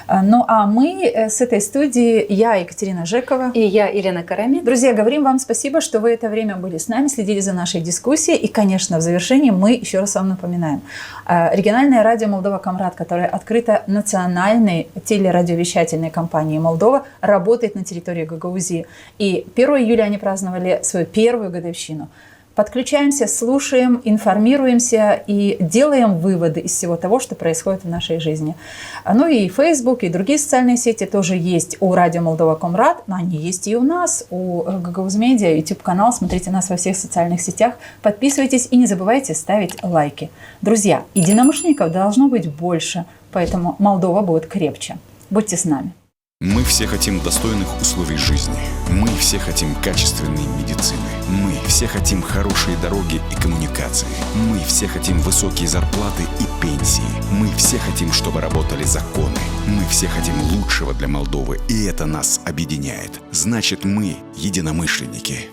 Ну а мы с этой студии, я Екатерина Жекова и я Елена Карамид. Друзья, говорим вам спасибо, что вы это время были с нами, следили за нашей дискуссией. И, конечно, в завершении мы еще раз вам напоминаем. Региональное радио Молдова Камрад, которое открыто национальной телерадиовещательной компанией Молдова, работает на территории Гагаузии. И 1 июля они праздновали свою первую годовщину. Подключаемся, слушаем, информируемся и делаем выводы из всего того, что происходит в нашей жизни. Ну и Facebook, и другие социальные сети тоже есть у радио Молдова Камрад, но они есть и у нас, у Гагаuz Media, YouTube-канал. Смотрите нас во всех социальных сетях, подписывайтесь и не забывайте ставить лайки. Друзья, единомышленников должно быть больше, поэтому Молдова будет крепче. Будьте с нами. Мы все хотим достойных условий жизни. Мы все хотим качественной медицины. Мы все хотим хорошие дороги и коммуникации. Мы все хотим высокие зарплаты и пенсии. Мы все хотим, чтобы работали законы. Мы все хотим лучшего для Молдовы, и это нас объединяет. Значит, мы единомышленники.